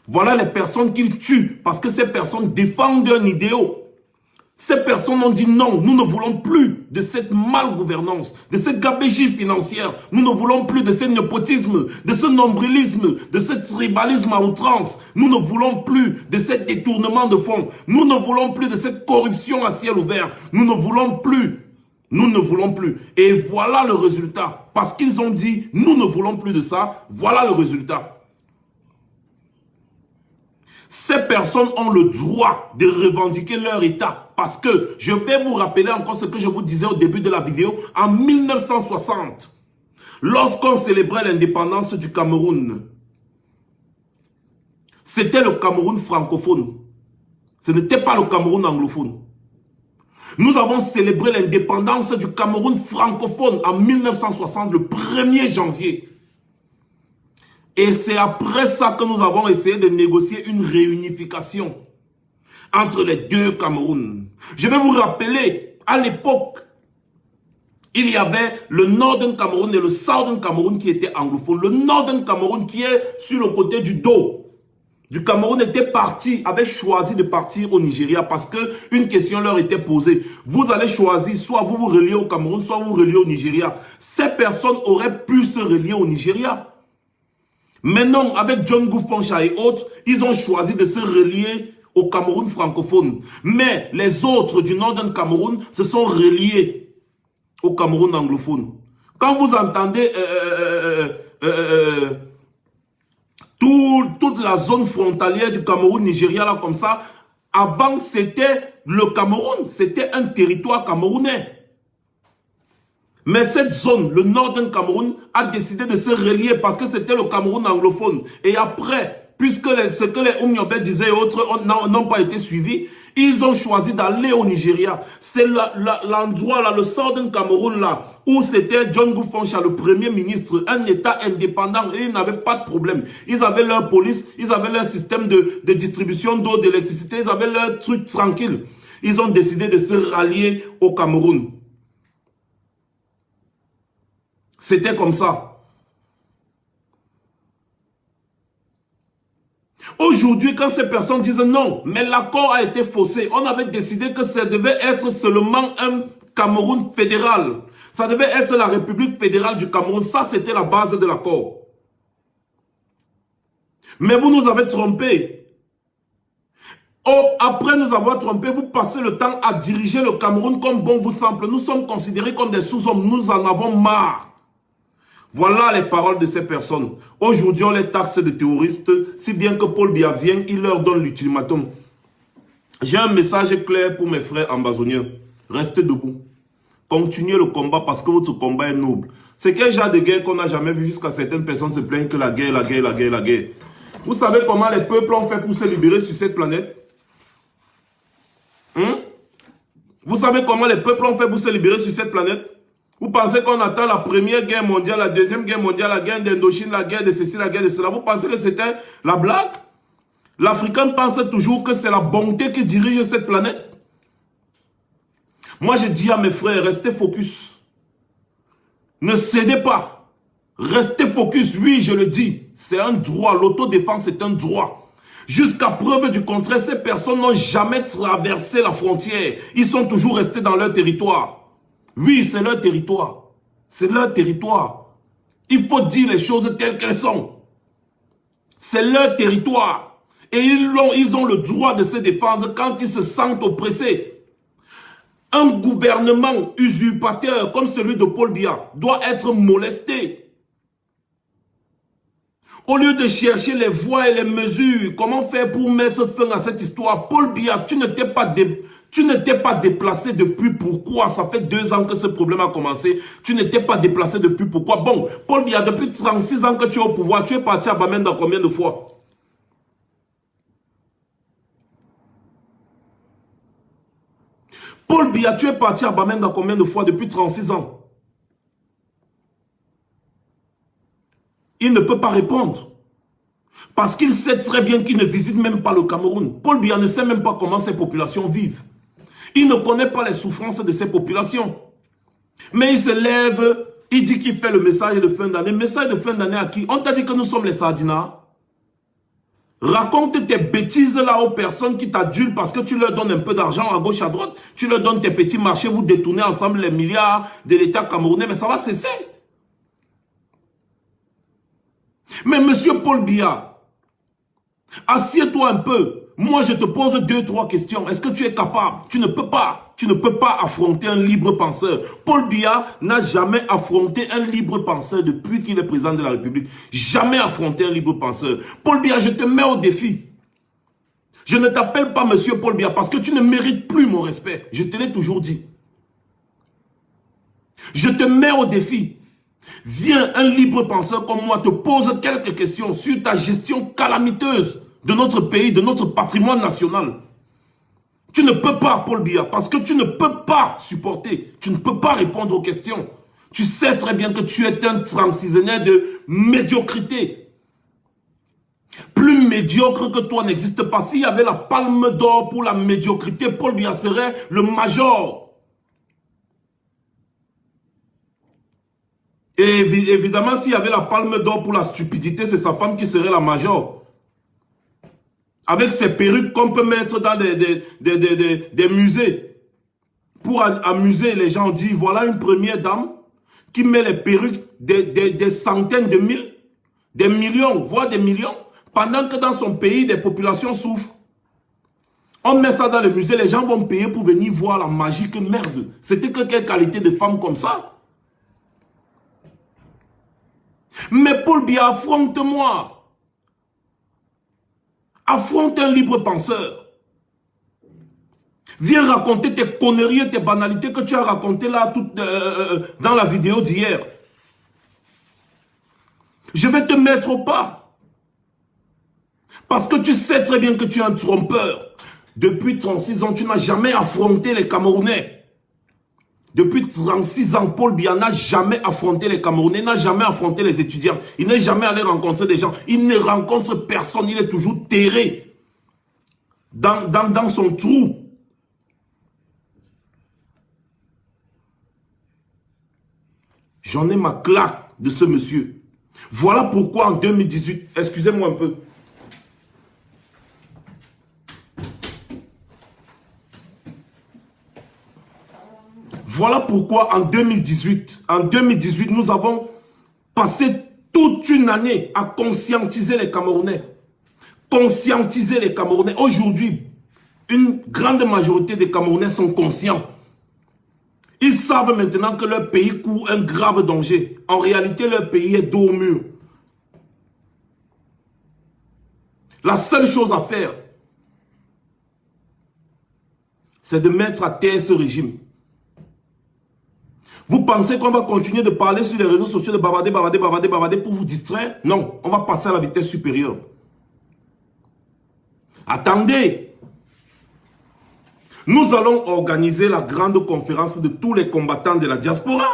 Voilà les personnes qu'ils tuent parce que ces personnes défendent un idéal. Ces personnes ont dit non, nous ne voulons plus de cette malgouvernance, de cette gabegie financière. Nous ne voulons plus de ce népotisme, de ce nombrilisme, de ce tribalisme à outrance. Nous ne voulons plus de ce détournement de fonds. Nous ne voulons plus de cette corruption à ciel ouvert. Nous ne voulons plus. Nous ne voulons plus. Et voilà le résultat. Parce qu'ils ont dit, nous ne voulons plus de ça. Voilà le résultat. Ces personnes ont le droit de revendiquer leur état. Parce que, je vais vous rappeler encore ce que je vous disais au début de la vidéo, en 1960, lorsqu'on célébrait l'indépendance du Cameroun, c'était le Cameroun francophone. Ce n'était pas le Cameroun anglophone. Nous avons célébré l'indépendance du Cameroun francophone en 1960, le 1er janvier. Et c'est après ça que nous avons essayé de négocier une réunification entre les deux Camerouns. Je vais vous rappeler, à l'époque, il y avait le Northern Cameroun et le Southern Cameroun qui étaient anglophones. Le Northern Cameroun qui est sur le côté du dos du Cameroun était parti, avait choisi de partir au Nigeria parce que une question leur était posée. Vous allez choisir, soit vous vous reliez au Cameroun, soit vous vous reliez au Nigeria. Ces personnes auraient pu se relier au Nigeria. Mais non, avec John Goufoncha et autres, ils ont choisi de se relier au Cameroun francophone. Mais les autres du Northern Cameroun se sont reliés au Cameroun anglophone. Quand vous entendez toute la zone frontalière du Cameroun, Nigeria, là comme ça, avant c'était le Cameroun, c'était un territoire camerounais. Mais cette zone, le Northern Cameroun, a décidé de se relier parce que c'était le Cameroun anglophone. Et après, puisque ce que les Oumniobé disaient et autres n'ont pas été suivis, ils ont choisi d'aller au Nigeria. C'est l'endroit là, le Southern Cameroun là, où c'était John Goufoncha, le premier ministre, un état indépendant, et ils n'avaient pas de problème. Ils avaient leur police, ils avaient leur système de distribution d'eau, d'électricité, ils avaient leur truc tranquille. Ils ont décidé de se rallier au Cameroun. C'était comme ça. Aujourd'hui, quand ces personnes disent non, mais l'accord a été faussé, on avait décidé que ça devait être seulement un Cameroun fédéral. Ça devait être la République fédérale du Cameroun. Ça, c'était la base de l'accord. Mais vous nous avez trompés. Oh, après nous avoir trompés, vous passez le temps à diriger le Cameroun comme bon vous semble. Nous sommes considérés comme des sous-hommes. Nous en avons marre. Voilà les paroles de ces personnes. Aujourd'hui, on les taxe de terroristes, si bien que Paul Biya vient, il leur donne l'ultimatum. J'ai un message clair pour mes frères ambazoniens. Restez debout. Continuez le combat parce que votre combat est noble. C'est quel genre de guerre qu'on n'a jamais vu jusqu'à certaines personnes se plaignent que la guerre, la guerre, la guerre, la guerre. Vous savez comment les peuples ont fait pour se libérer sur cette planète? Vous savez comment les peuples ont fait pour se libérer sur cette planète? Vous pensez qu'on attend la première guerre mondiale, la deuxième guerre mondiale, la guerre d'Indochine, la guerre de ceci, la guerre de cela. Vous pensez que c'était la blague? L'Africain pense toujours que c'est la bonté qui dirige cette planète. Moi, je dis à mes frères, restez focus. Ne cédez pas. Restez focus. Oui, je le dis. C'est un droit. L'autodéfense est un droit. Jusqu'à preuve du contraire, ces personnes n'ont jamais traversé la frontière. Ils sont toujours restés dans leur territoire. Oui, c'est leur territoire. C'est leur territoire. Il faut dire les choses telles qu'elles sont. C'est leur territoire. Et ils ont le droit de se défendre quand ils se sentent oppressés. Un gouvernement usurpateur comme celui de Paul Biya doit être molesté. Au lieu de chercher les voies et les mesures, comment faire pour mettre fin à cette histoire, Paul Biya, tu ne t'es pas déplacé depuis. Pourquoi? Ça fait 2 ans que ce problème a commencé. Tu ne t'es pas déplacé depuis. Pourquoi? Bon, Paul Biya, depuis 36 ans que tu es au pouvoir, tu es parti à Bamenda combien de fois? Paul Biya, tu es parti à Bamenda combien de fois depuis 36 ans? Il ne peut pas répondre. Parce qu'il sait très bien qu'il ne visite même pas le Cameroun. Paul Biya ne sait même pas comment ces populations vivent. Il ne connaît pas les souffrances de ces populations. Mais il se lève, il dit qu'il fait le message de fin d'année. Message de fin d'année à qui? On t'a dit que nous sommes les Sardinats. Raconte tes bêtises là aux personnes qui t'adulent parce que tu leur donnes un peu d'argent à gauche à droite. Tu leur donnes tes petits marchés, vous détournez ensemble les milliards de l'État camerounais. Mais ça va cesser. Mais monsieur Paul Biya, assieds-toi un peu. Moi, je te pose 2-3 questions. Est-ce que tu es capable? Tu ne peux pas. Tu ne peux pas affronter un libre penseur. Paul Biya n'a jamais affronté un libre penseur depuis qu'il est président de la République. Jamais affronté un libre penseur. Paul Biya, je te mets au défi. Je ne t'appelle pas monsieur Paul Biya parce que tu ne mérites plus mon respect. Je te l'ai toujours dit. Je te mets au défi. Viens, un libre penseur comme moi te pose quelques questions sur ta gestion calamiteuse de notre pays, de notre patrimoine national. Tu ne peux pas, Paul Biya, parce que tu ne peux pas supporter, tu ne peux pas répondre aux questions. Tu sais très bien que tu es un 36aire de médiocrité. Plus médiocre que toi n'existe pas. S'il y avait la palme d'or pour la médiocrité, Paul Biya serait le major. Et évidemment, s'il y avait la palme d'or pour la stupidité, c'est sa femme qui serait la major. Avec ces perruques qu'on peut mettre dans des musées. Pour amuser les gens, on dit, voilà une première dame qui met les perruques des centaines de mille, des millions, voire des millions, pendant que dans son pays, des populations souffrent. On met ça dans le musée, les gens vont payer pour venir voir la magique merde. C'était que quelle qualité de femme comme ça? Mais Paul Biya, affronte-moi. Affronte un libre penseur. Viens raconter tes conneries et tes banalités que tu as racontées là dans la vidéo d'hier. Je vais te mettre au pas. Parce que tu sais très bien que tu es un trompeur. Depuis 36 ans, tu n'as jamais affronté les Camerounais. Depuis 36 ans, Paul Biya n'a jamais affronté les Camerounais, n'a jamais affronté les étudiants. Il n'est jamais allé rencontrer des gens. Il ne rencontre personne. Il est toujours terré dans son trou. J'en ai ma claque de ce monsieur. Voilà pourquoi en 2018, excusez-moi un peu. Voilà pourquoi en 2018, nous avons passé toute une année à conscientiser les Camerounais. Conscientiser les Camerounais. Aujourd'hui, une grande majorité des Camerounais sont conscients. Ils savent maintenant que leur pays court un grave danger. En réalité, leur pays est dos au mur. La seule chose à faire, c'est de mettre à terre ce régime. Vous pensez qu'on va continuer de parler sur les réseaux sociaux, de bavarder pour vous distraire? Non, on va passer à la vitesse supérieure. Attendez. Nous allons organiser la grande conférence de tous les combattants de la diaspora.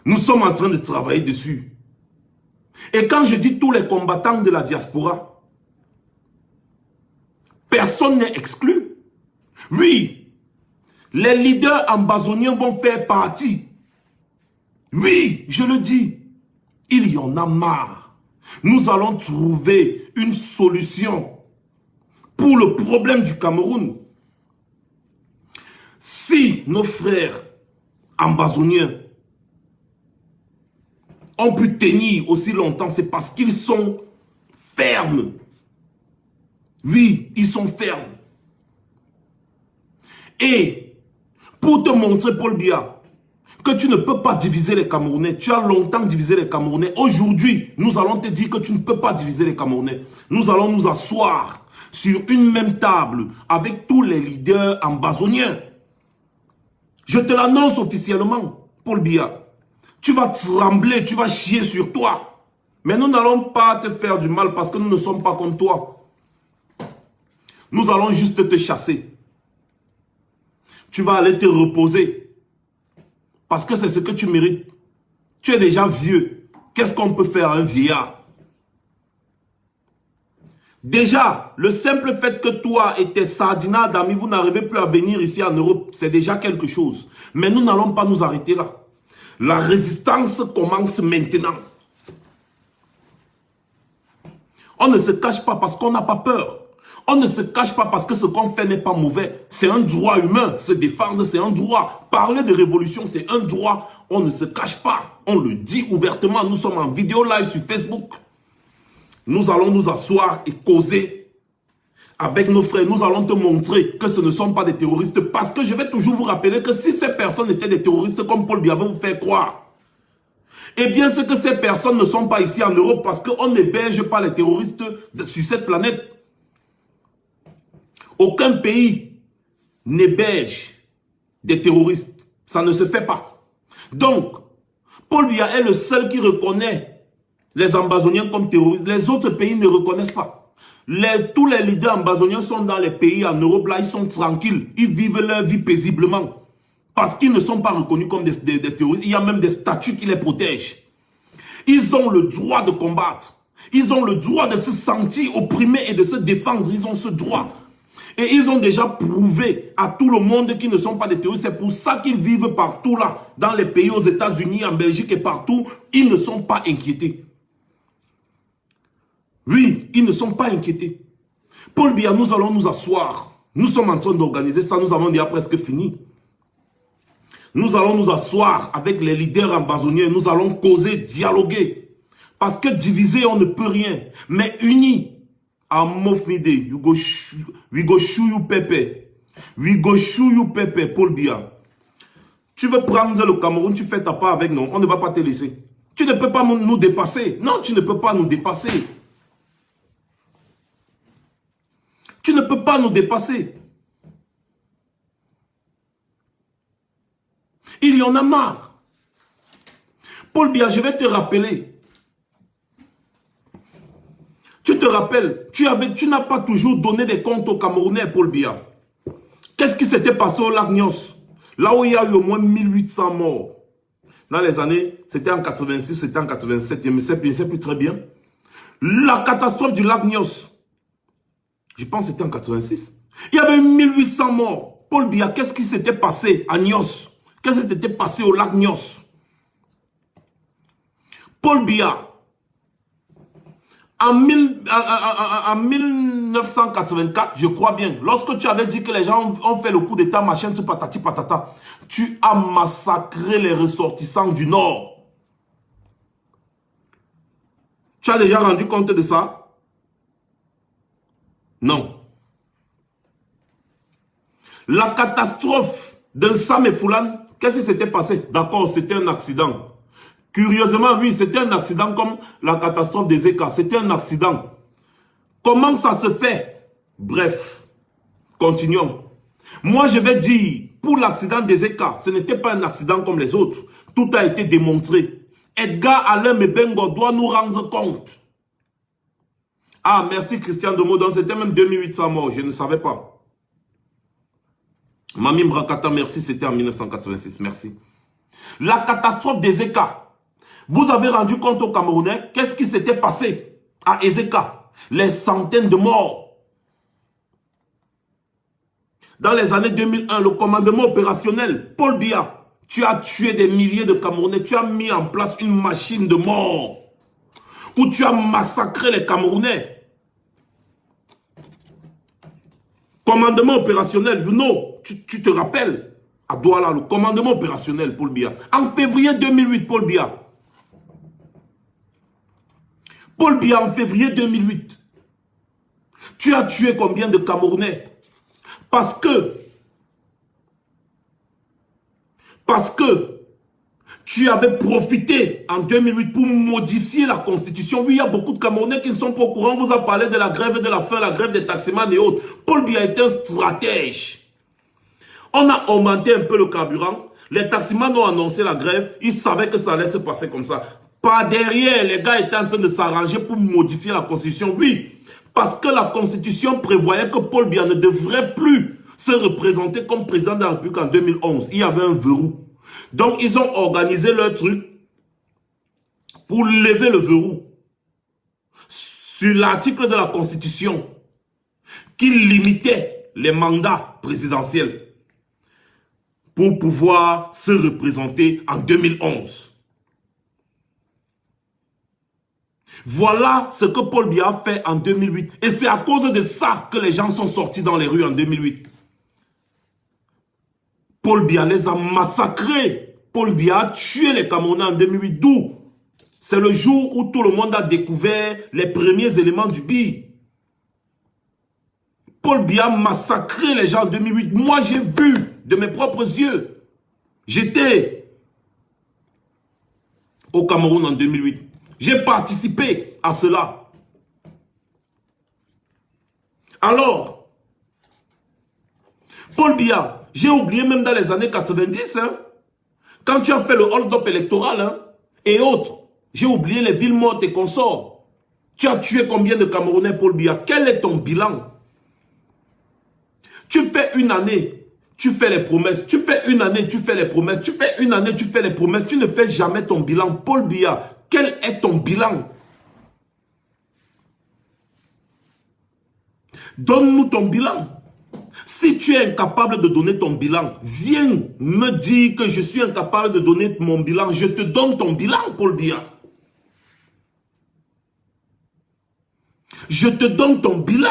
Nous sommes en train de travailler dessus. Et quand je dis tous les combattants de la diaspora, personne n'est exclu. Oui. Les leaders ambazoniens vont faire partie. Oui, je le dis. Il y en a marre. Nous allons trouver une solution pour le problème du Cameroun. Si nos frères ambazoniens ont pu tenir aussi longtemps, c'est parce qu'ils sont fermes. Oui, ils sont fermes. Et pour te montrer, Paul Biya, que tu ne peux pas diviser les Camerounais. Tu as longtemps divisé les Camerounais. Aujourd'hui, nous allons te dire que tu ne peux pas diviser les Camerounais. Nous allons nous asseoir sur une même table avec tous les leaders ambazoniens. Je te l'annonce officiellement, Paul Biya. Tu vas trembler, tu vas chier sur toi. Mais nous n'allons pas te faire du mal parce que nous ne sommes pas comme toi. Nous allons juste te chasser. Tu vas aller te reposer. Parce que c'est ce que tu mérites. Tu es déjà vieux. Qu'est-ce qu'on peut faire à un vieillard? Déjà, le simple fait que toi et tes sardinats d'amis, vous n'arrivez plus à venir ici en Europe, c'est déjà quelque chose. Mais nous n'allons pas nous arrêter là. La résistance commence maintenant. On ne se cache pas parce qu'on n'a pas peur. On ne se cache pas parce que ce qu'on fait n'est pas mauvais. C'est un droit humain. Se défendre, c'est un droit. Parler de révolution, c'est un droit. On ne se cache pas. On le dit ouvertement. Nous sommes en vidéo live sur Facebook. Nous allons nous asseoir et causer avec nos frères. Nous allons te montrer que ce ne sont pas des terroristes. Parce que je vais toujours vous rappeler que si ces personnes étaient des terroristes comme Paul Biya veut vous faire croire, eh bien c'est que ces personnes ne sont pas ici en Europe parce qu'on n'héberge pas les terroristes sur cette planète. Aucun pays n'héberge des terroristes. Ça ne se fait pas. Donc, Paul Biya est le seul qui reconnaît les ambazoniens comme terroristes. Les autres pays ne reconnaissent pas. Tous les leaders ambazoniens sont dans les pays en Europe, là, ils sont tranquilles. Ils vivent leur vie paisiblement. Parce qu'ils ne sont pas reconnus comme des terroristes. Il y a même des statuts qui les protègent. Ils ont le droit de combattre. Ils ont le droit de se sentir opprimés et de se défendre. Ils ont ce droit. Et ils ont déjà prouvé à tout le monde qu'ils ne sont pas des terroristes. C'est pour ça qu'ils vivent partout là, dans les pays aux États-Unis, en Belgique et partout. Ils ne sont pas inquiétés. Oui, ils ne sont pas inquiétés. Paul Biya, nous allons nous asseoir. Nous sommes en train d'organiser ça. Nous avons déjà presque fini. Nous allons nous asseoir avec les leaders ambazoniens. Nous allons causer, dialoguer. Parce que diviser, on ne peut rien. Mais unis. We go shoot you Pepe. We go shoot you Pepe, Paul Biya. Tu veux prendre le Cameroun, tu fais ta part avec nous. On ne va pas te laisser. Tu ne peux pas nous dépasser. Non, tu ne peux pas nous dépasser. Tu ne peux pas nous dépasser. Il y en a marre. Paul Biya, je vais te rappeler. Tu te rappelles, tu n'as pas toujours donné des comptes aux Camerounais, Paul Biya. Qu'est-ce qui s'était passé au lac Nyos? Là où il y a eu au moins 1800 morts. Dans les années, c'était en 86, c'était en 87, je ne sais plus très bien. La catastrophe du lac Nyos. Je pense que c'était en 86. Il y avait eu 1800 morts. Paul Biya, qu'est-ce qui s'était passé à Nyos? Qu'est-ce qui s'était passé au lac Nyos? Paul Biya, en 1984, je crois bien, lorsque tu avais dit que les gens ont fait le coup d'état, machin, tout patati patata, tu as massacré les ressortissants du Nord. Tu as déjà rendu compte de ça? Non. La catastrophe de Sam et Foulane, qu'est-ce qui s'était passé? D'accord, c'était un accident. Curieusement, oui, c'était un accident comme la catastrophe des Eka. C'était un accident. Comment ça se fait? Bref, continuons. Moi, je vais dire, pour l'accident des Eka, ce n'était pas un accident comme les autres. Tout a été démontré. Edgar Alain Mebengo doit nous rendre compte. Ah, merci Christian Demodon, c'était même 2800 morts, je ne savais pas. Mami Mbrakata, merci, c'était en 1986, merci. La catastrophe des Eka. Vous avez rendu compte aux Camerounais, qu'est-ce qui s'était passé à Ezeka? Les centaines de morts. Dans les années 2001, le commandement opérationnel, Paul Biya, tu as tué des milliers de Camerounais, tu as mis en place une machine de mort, où tu as massacré les Camerounais. Commandement opérationnel, you know, tu te rappelles, à Douala, le commandement opérationnel, Paul Biya. En février 2008, Paul Biya. Paul Biya, en février 2008, tu as tué combien de Camerounais? Parce que tu avais profité en 2008 pour modifier la constitution. Oui, il y a beaucoup de Camerounais qui ne sont pas au courant. On vous a parlé de la grève de la faim, la grève des taximans et autres. Paul Biya est un stratège. On a augmenté un peu le carburant. Les taximans ont annoncé la grève. Ils savaient que ça allait se passer comme ça. Par derrière, les gars étaient en train de s'arranger pour modifier la constitution. Oui, parce que la constitution prévoyait que Paul Biya ne devrait plus se représenter comme président de la République en 2011. Il y avait un verrou. Donc, ils ont organisé leur truc pour lever le verrou sur l'article de la Constitution qui limitait les mandats présidentiels pour pouvoir se représenter en 2011. Voilà ce que Paul Biya a fait en 2008. Et c'est à cause de ça que les gens sont sortis dans les rues en 2008. Paul Biya les a massacrés. Paul Biya a tué les Camerounais en 2008. D'où? C'est le jour où tout le monde a découvert les premiers éléments du BI. Paul Biya a massacré les gens en 2008. Moi, j'ai vu de mes propres yeux. J'étais au Cameroun en 2008. J'ai participé à cela. Alors, Paul Biya, j'ai oublié même dans les années 90, hein, quand tu as fait le hold-up électoral, hein, et autres, j'ai oublié les villes mortes et consorts. Tu as tué combien de Camerounais, Paul Biya? Quel est ton bilan? Tu fais une année, tu fais les promesses. Tu fais une année, tu fais les promesses. Tu fais une année, tu fais les promesses. Tu ne fais jamais ton bilan. Paul Biya, quel est ton bilan? Donne-nous ton bilan. Si tu es incapable de donner ton bilan, viens me dire que je suis incapable de donner mon bilan. Je te donne ton bilan, Paul Biya. Je te donne ton bilan.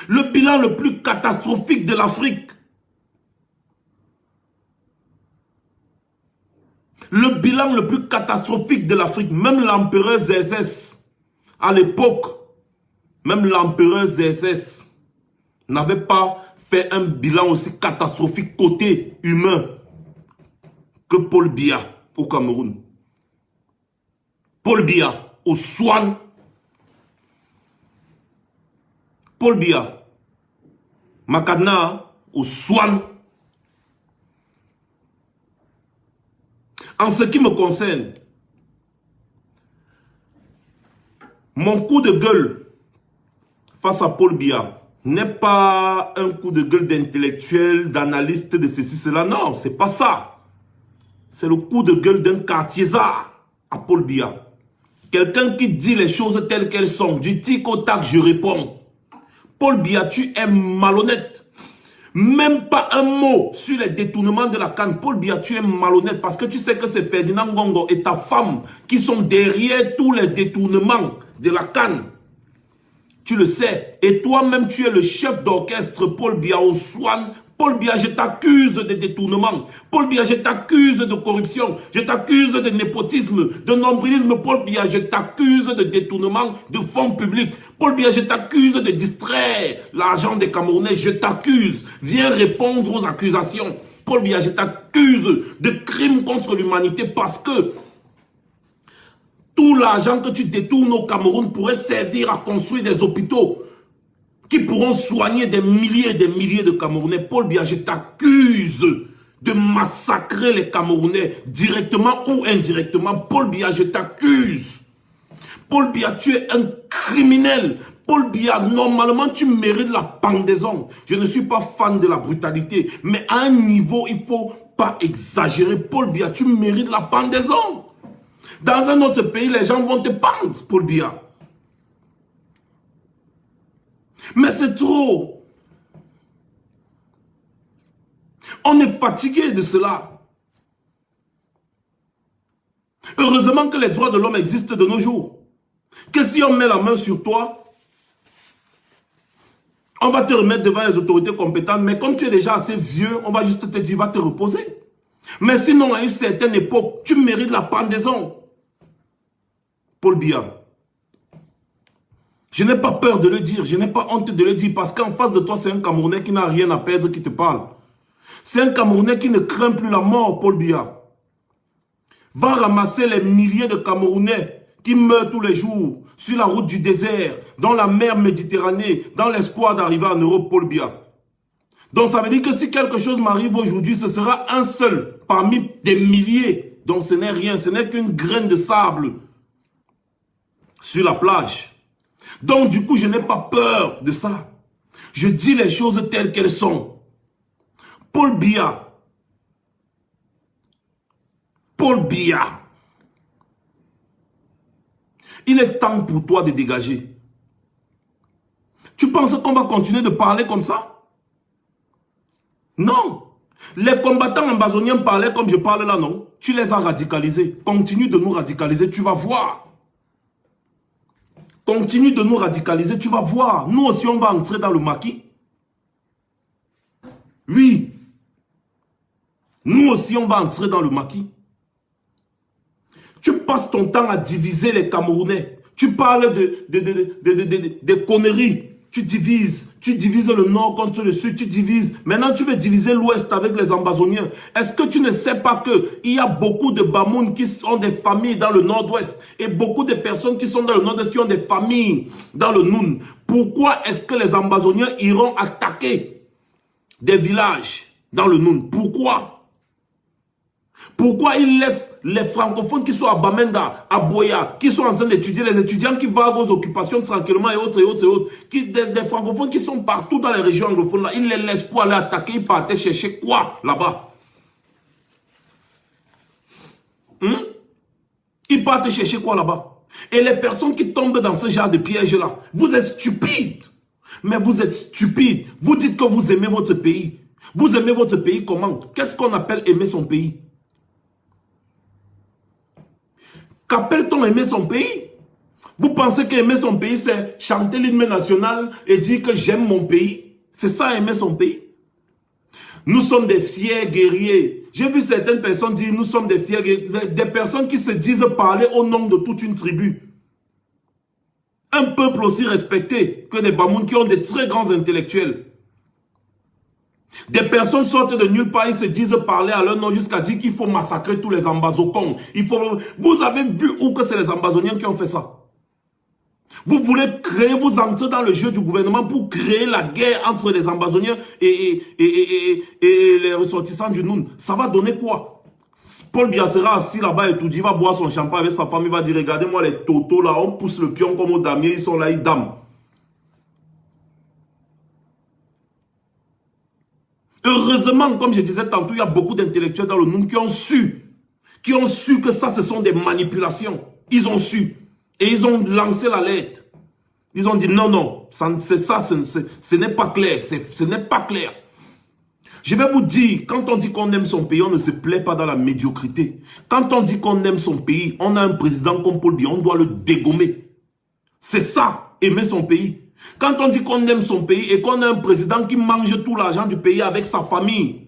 Le bilan le plus catastrophique de l'Afrique. Le bilan le plus catastrophique de l'Afrique. Même l'empereur Zézès, à l'époque, même l'empereur Zézès n'avait pas fait un bilan aussi catastrophique côté humain que Paul Biya au Cameroun. Paul Biya au Swan. Paul Biya, Makadna au Swan. En ce qui me concerne, mon coup de gueule face à Paul Biya n'est pas un coup de gueule d'intellectuel, d'analyste, de ceci, cela. Non, c'est pas ça. C'est le coup de gueule d'un quartiésard à Paul Biya. Quelqu'un qui dit les choses telles qu'elles sont. Du tic au tac, je réponds. Paul Biya, tu es malhonnête. Même pas un mot sur les détournements de la CAN. Paul Biya, tu es malhonnête parce que tu sais que c'est Ferdinand Ngongo et ta femme qui sont derrière tous les détournements de la CAN. Tu le sais. Et toi-même, tu es le chef d'orchestre Paul Biya au Swan. Paul Biya, je t'accuse de détournement. Paul Biya, je t'accuse de corruption. Je t'accuse de népotisme, de nombrilisme. Paul Biya, je t'accuse de détournement de fonds publics. Paul Biya, je t'accuse de distraire l'argent des Camerounais. Je t'accuse. Viens répondre aux accusations. Paul Biya, je t'accuse de crimes contre l'humanité parce que tout l'argent que tu détournes au Cameroun pourrait servir à construire des hôpitaux qui pourront soigner des milliers et des milliers de Camerounais. Paul Biya, je t'accuse de massacrer les Camerounais directement ou indirectement. Paul Biya, je t'accuse. Paul Biya, tu es un criminel. Paul Biya, normalement, tu mérites la pendaison. Je ne suis pas fan de la brutalité, mais à un niveau, il ne faut pas exagérer. Paul Biya, tu mérites la pendaison. Dans un autre pays, les gens vont te pendre, Paul Biya. Mais c'est trop. On est fatigué de cela. Heureusement que les droits de l'homme existent de nos jours. Que si on met la main sur toi, on va te remettre devant les autorités compétentes. Mais comme tu es déjà assez vieux, on va juste te dire, va te reposer. Mais sinon, à une certaine époque, tu mérites la pendaison. Paul Biya. Je n'ai pas peur de le dire, je n'ai pas honte de le dire, parce qu'en face de toi, c'est un Camerounais qui n'a rien à perdre qui te parle. C'est un Camerounais qui ne craint plus la mort, Paul Biya. va ramasser les milliers de Camerounais qui meurent tous les jours sur la route du désert, dans la mer Méditerranée, dans l'espoir d'arriver en Europe, Paul Biya. Donc ça veut dire que si quelque chose m'arrive aujourd'hui, ce sera un seul parmi des milliers. Donc ce n'est rien, ce n'est qu'une graine de sable sur la plage. Donc du coup, je n'ai pas peur de ça. Je dis les choses telles qu'elles sont. Paul Biya. Paul Biya. Il est temps pour toi de dégager. Tu penses qu'on va continuer de parler comme ça? Non. Les combattants ambazoniens parlaient comme je parle là, non? Tu les as radicalisés. Continue de nous radicaliser, tu vas voir. Continue de nous radicaliser, tu vas voir. Nous aussi, on va entrer dans le maquis. Oui. Nous aussi, on va entrer dans le maquis. Tu passes ton temps à diviser les Camerounais. Tu parles de conneries. Tu divises le nord contre le sud, tu divises. Maintenant, tu veux diviser l'ouest avec les ambazoniens. Est-ce que tu ne sais pas qu'il y a beaucoup de Bamouns qui ont des familles dans le nord-ouest et beaucoup de personnes qui sont dans le nord-est qui ont des familles dans le Noun? Pourquoi est-ce que les ambazoniens iront attaquer des villages dans le Noun? Pourquoi? Pourquoi ils laissent les francophones qui sont à Bamenda, à Boya, qui sont en train d'étudier, les étudiants qui vaguent aux occupations tranquillement et autres, des francophones qui sont partout dans les régions anglophones, là, ils les laissent pour aller attaquer, ils partent chercher quoi là-bas? Ils partent chercher quoi là-bas? Et les personnes qui tombent dans ce genre de piège-là, vous êtes stupides. Mais vous êtes stupides. Vous dites que vous aimez votre pays. Vous aimez votre pays comment? Qu'est-ce qu'on appelle aimer son pays? Qu'appelle-t-on aimer son pays? Vous pensez qu'aimer son pays, c'est chanter l'hymne national et dire que j'aime mon pays? C'est ça aimer son pays? Nous sommes des fiers guerriers. J'ai vu certaines personnes dire nous sommes des fiers guerriers. Des personnes qui se disent parler au nom de toute une tribu. Un peuple aussi respecté que des Bamouns qui ont des très grands intellectuels. Des personnes sortent de nulle part, ils se disent parler à leur nom jusqu'à dire qu'il faut massacrer tous les ambazokons. Vous avez vu où que c'est les ambazoniens qui ont fait ça? Vous voulez créer, vous entrez dans le jeu du gouvernement pour créer la guerre entre les ambazoniens et les ressortissants du Noun. Ça va donner quoi? Paul Biya sera assis là-bas et tout dit, il va boire son champagne avec sa femme, il va dire, regardez-moi les totos là, on pousse le pion comme au damier, ils sont là, ils dament. Heureusement, comme je disais tantôt, il y a beaucoup d'intellectuels dans le monde qui ont su que ça, ce sont des manipulations. Ils ont su. Et ils ont lancé l'alerte. Ils ont dit non, non, c'est ça, ce n'est pas clair. Ce n'est pas clair. Je vais vous dire, quand on dit qu'on aime son pays, on ne se plaît pas dans la médiocrité. Quand on dit qu'on aime son pays, on a un président comme Paul Biya, on doit le dégommer. C'est ça, aimer son pays. Quand on dit qu'on aime son pays et qu'on a un président qui mange tout l'argent du pays avec sa famille,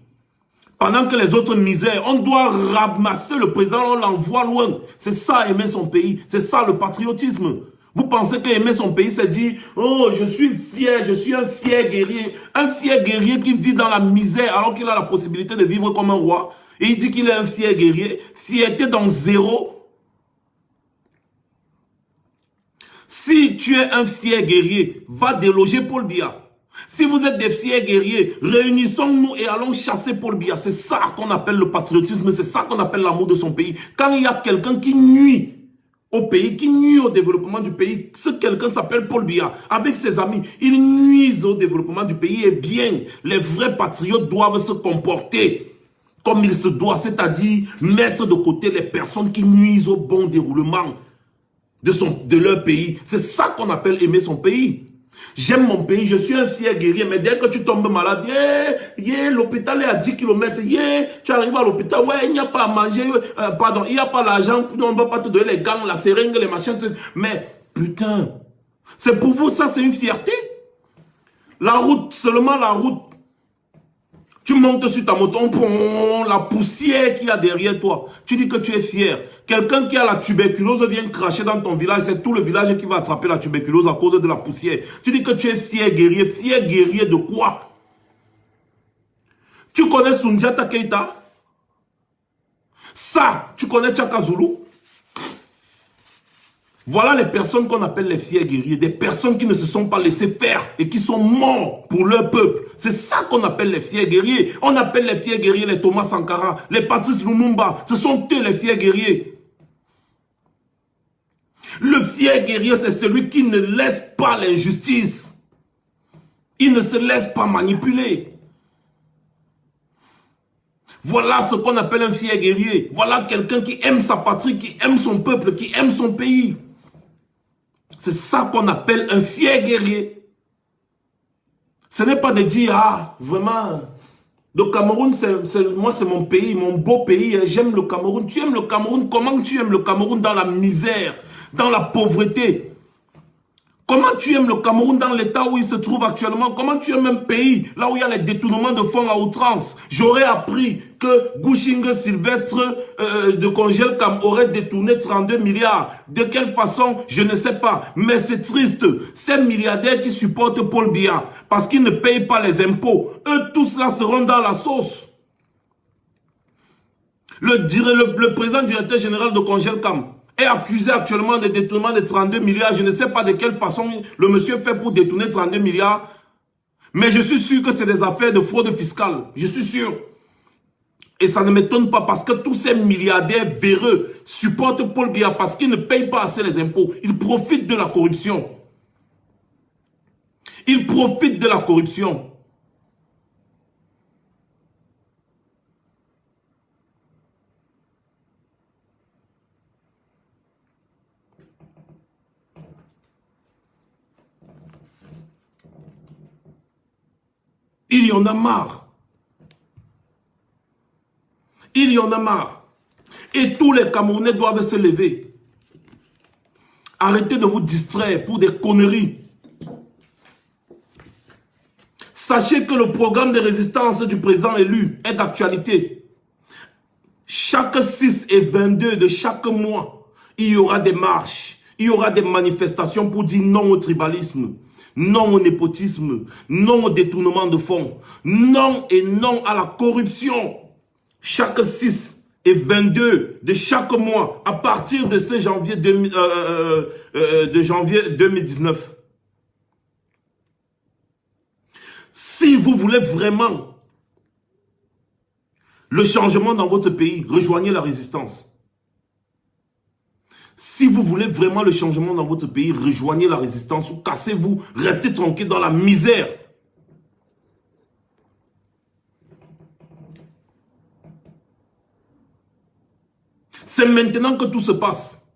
pendant que les autres misèrent, on doit ramasser le président, on l'envoie loin. C'est ça aimer son pays, c'est ça le patriotisme. Vous pensez qu'aimer son pays, c'est dire, oh, je suis fier, je suis un fier guerrier qui vit dans la misère alors qu'il a la possibilité de vivre comme un roi. Et il dit qu'il est un fier guerrier, fierté dans zéro. Si tu es un fier guerrier, va déloger Paul Biya. Si vous êtes des fiers guerriers, réunissons-nous et allons chasser Paul Biya. C'est ça qu'on appelle le patriotisme, c'est ça qu'on appelle l'amour de son pays. Quand il y a quelqu'un qui nuit au pays, qui nuit au développement du pays, ce quelqu'un s'appelle Paul Biya. Avec ses amis, ils nuisent au développement du pays. Et bien, les vrais patriotes doivent se comporter comme il se doit, c'est-à-dire mettre de côté les personnes qui nuisent au bon déroulement de leur pays. C'est ça qu'on appelle aimer son pays. J'aime mon pays, je suis un fier guerrier, mais dès que tu tombes malade, l'hôpital est à 10 km, tu arrives à l'hôpital, ouais, il n'y a pas à manger, pardon, il n'y a pas l'argent, on ne va pas te donner les gants, la seringue, les machins, mais putain, c'est pour vous ça, c'est une fierté. La route, seulement la route. Tu montes sur ta moto, la poussière qu'il y a derrière toi. Tu dis que tu es fier. Quelqu'un qui a la tuberculose vient cracher dans ton village. C'est tout le village qui va attraper la tuberculose à cause de la poussière. Tu dis que tu es fier guerrier. Fier guerrier de quoi? Tu connais Soundiata Keita? Ça, tu connais Tchaka Zulu? Voilà les personnes qu'on appelle les fiers guerriers, des personnes qui ne se sont pas laissées faire et qui sont morts pour leur peuple. C'est ça qu'on appelle les fiers guerriers. On appelle les fiers guerriers les Thomas Sankara, les Patrice Lumumba. Ce sont eux les fiers guerriers. Le fier guerrier, c'est celui qui ne laisse pas l'injustice. Il ne se laisse pas manipuler. Voilà ce qu'on appelle un fier guerrier. Voilà quelqu'un qui aime sa patrie, qui aime son peuple, qui aime son pays. C'est ça qu'on appelle un fier guerrier. Ce n'est pas de dire, ah, vraiment, le Cameroun, moi c'est mon pays, mon beau pays, j'aime le Cameroun. Tu aimes le Cameroun? Comment tu aimes le Cameroun dans la misère, dans la pauvreté? Comment tu aimes le Cameroun dans l'état où il se trouve actuellement? Comment tu aimes un pays là où il y a les détournements de fonds à outrance? J'aurais appris que Gouchingue Sylvestre de Congelcam aurait détourné 32 milliards. De quelle façon? Je ne sais pas. Mais c'est triste. Ces milliardaires qui supportent Paul Biya parce qu'ils ne payent pas les impôts, eux tous là seront dans la sauce. Le président directeur général de Congelcam est accusé actuellement de détournement de 32 milliards. Je ne sais pas de quelle façon le monsieur fait pour détourner 32 milliards. Mais je suis sûr que c'est des affaires de fraude fiscale. Je suis sûr. Et ça ne m'étonne pas parce que tous ces milliardaires véreux supportent Paul Biya parce qu'ils ne payent pas assez les impôts. Ils profitent de la corruption. Ils profitent de la corruption. Il y en a marre. Il y en a marre. Et tous les Camerounais doivent se lever. Arrêtez de vous distraire pour des conneries. Sachez que le programme de résistance du président élu est d'actualité. Chaque 6 et 22 de chaque mois, il y aura des marches, il y aura des manifestations pour dire non au tribalisme. Non au népotisme, non au détournement de fonds, non et non à la corruption. Chaque 6 et 22 de chaque mois, à partir de ce janvier 2019. Si vous voulez vraiment le changement dans votre pays, rejoignez la résistance. Si vous voulez vraiment le changement dans votre pays, rejoignez la résistance ou cassez-vous, restez tranquille dans la misère. C'est maintenant que tout se passe.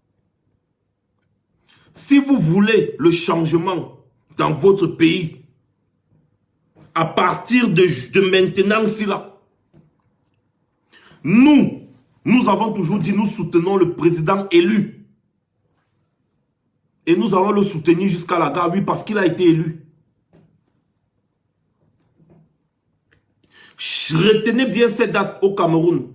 Si vous voulez le changement dans votre pays, à partir de maintenant, nous avons toujours dit, nous soutenons le président élu. Et nous allons le soutenir jusqu'à la gare, oui, parce qu'il a été élu. Retenez bien ces dates au Cameroun.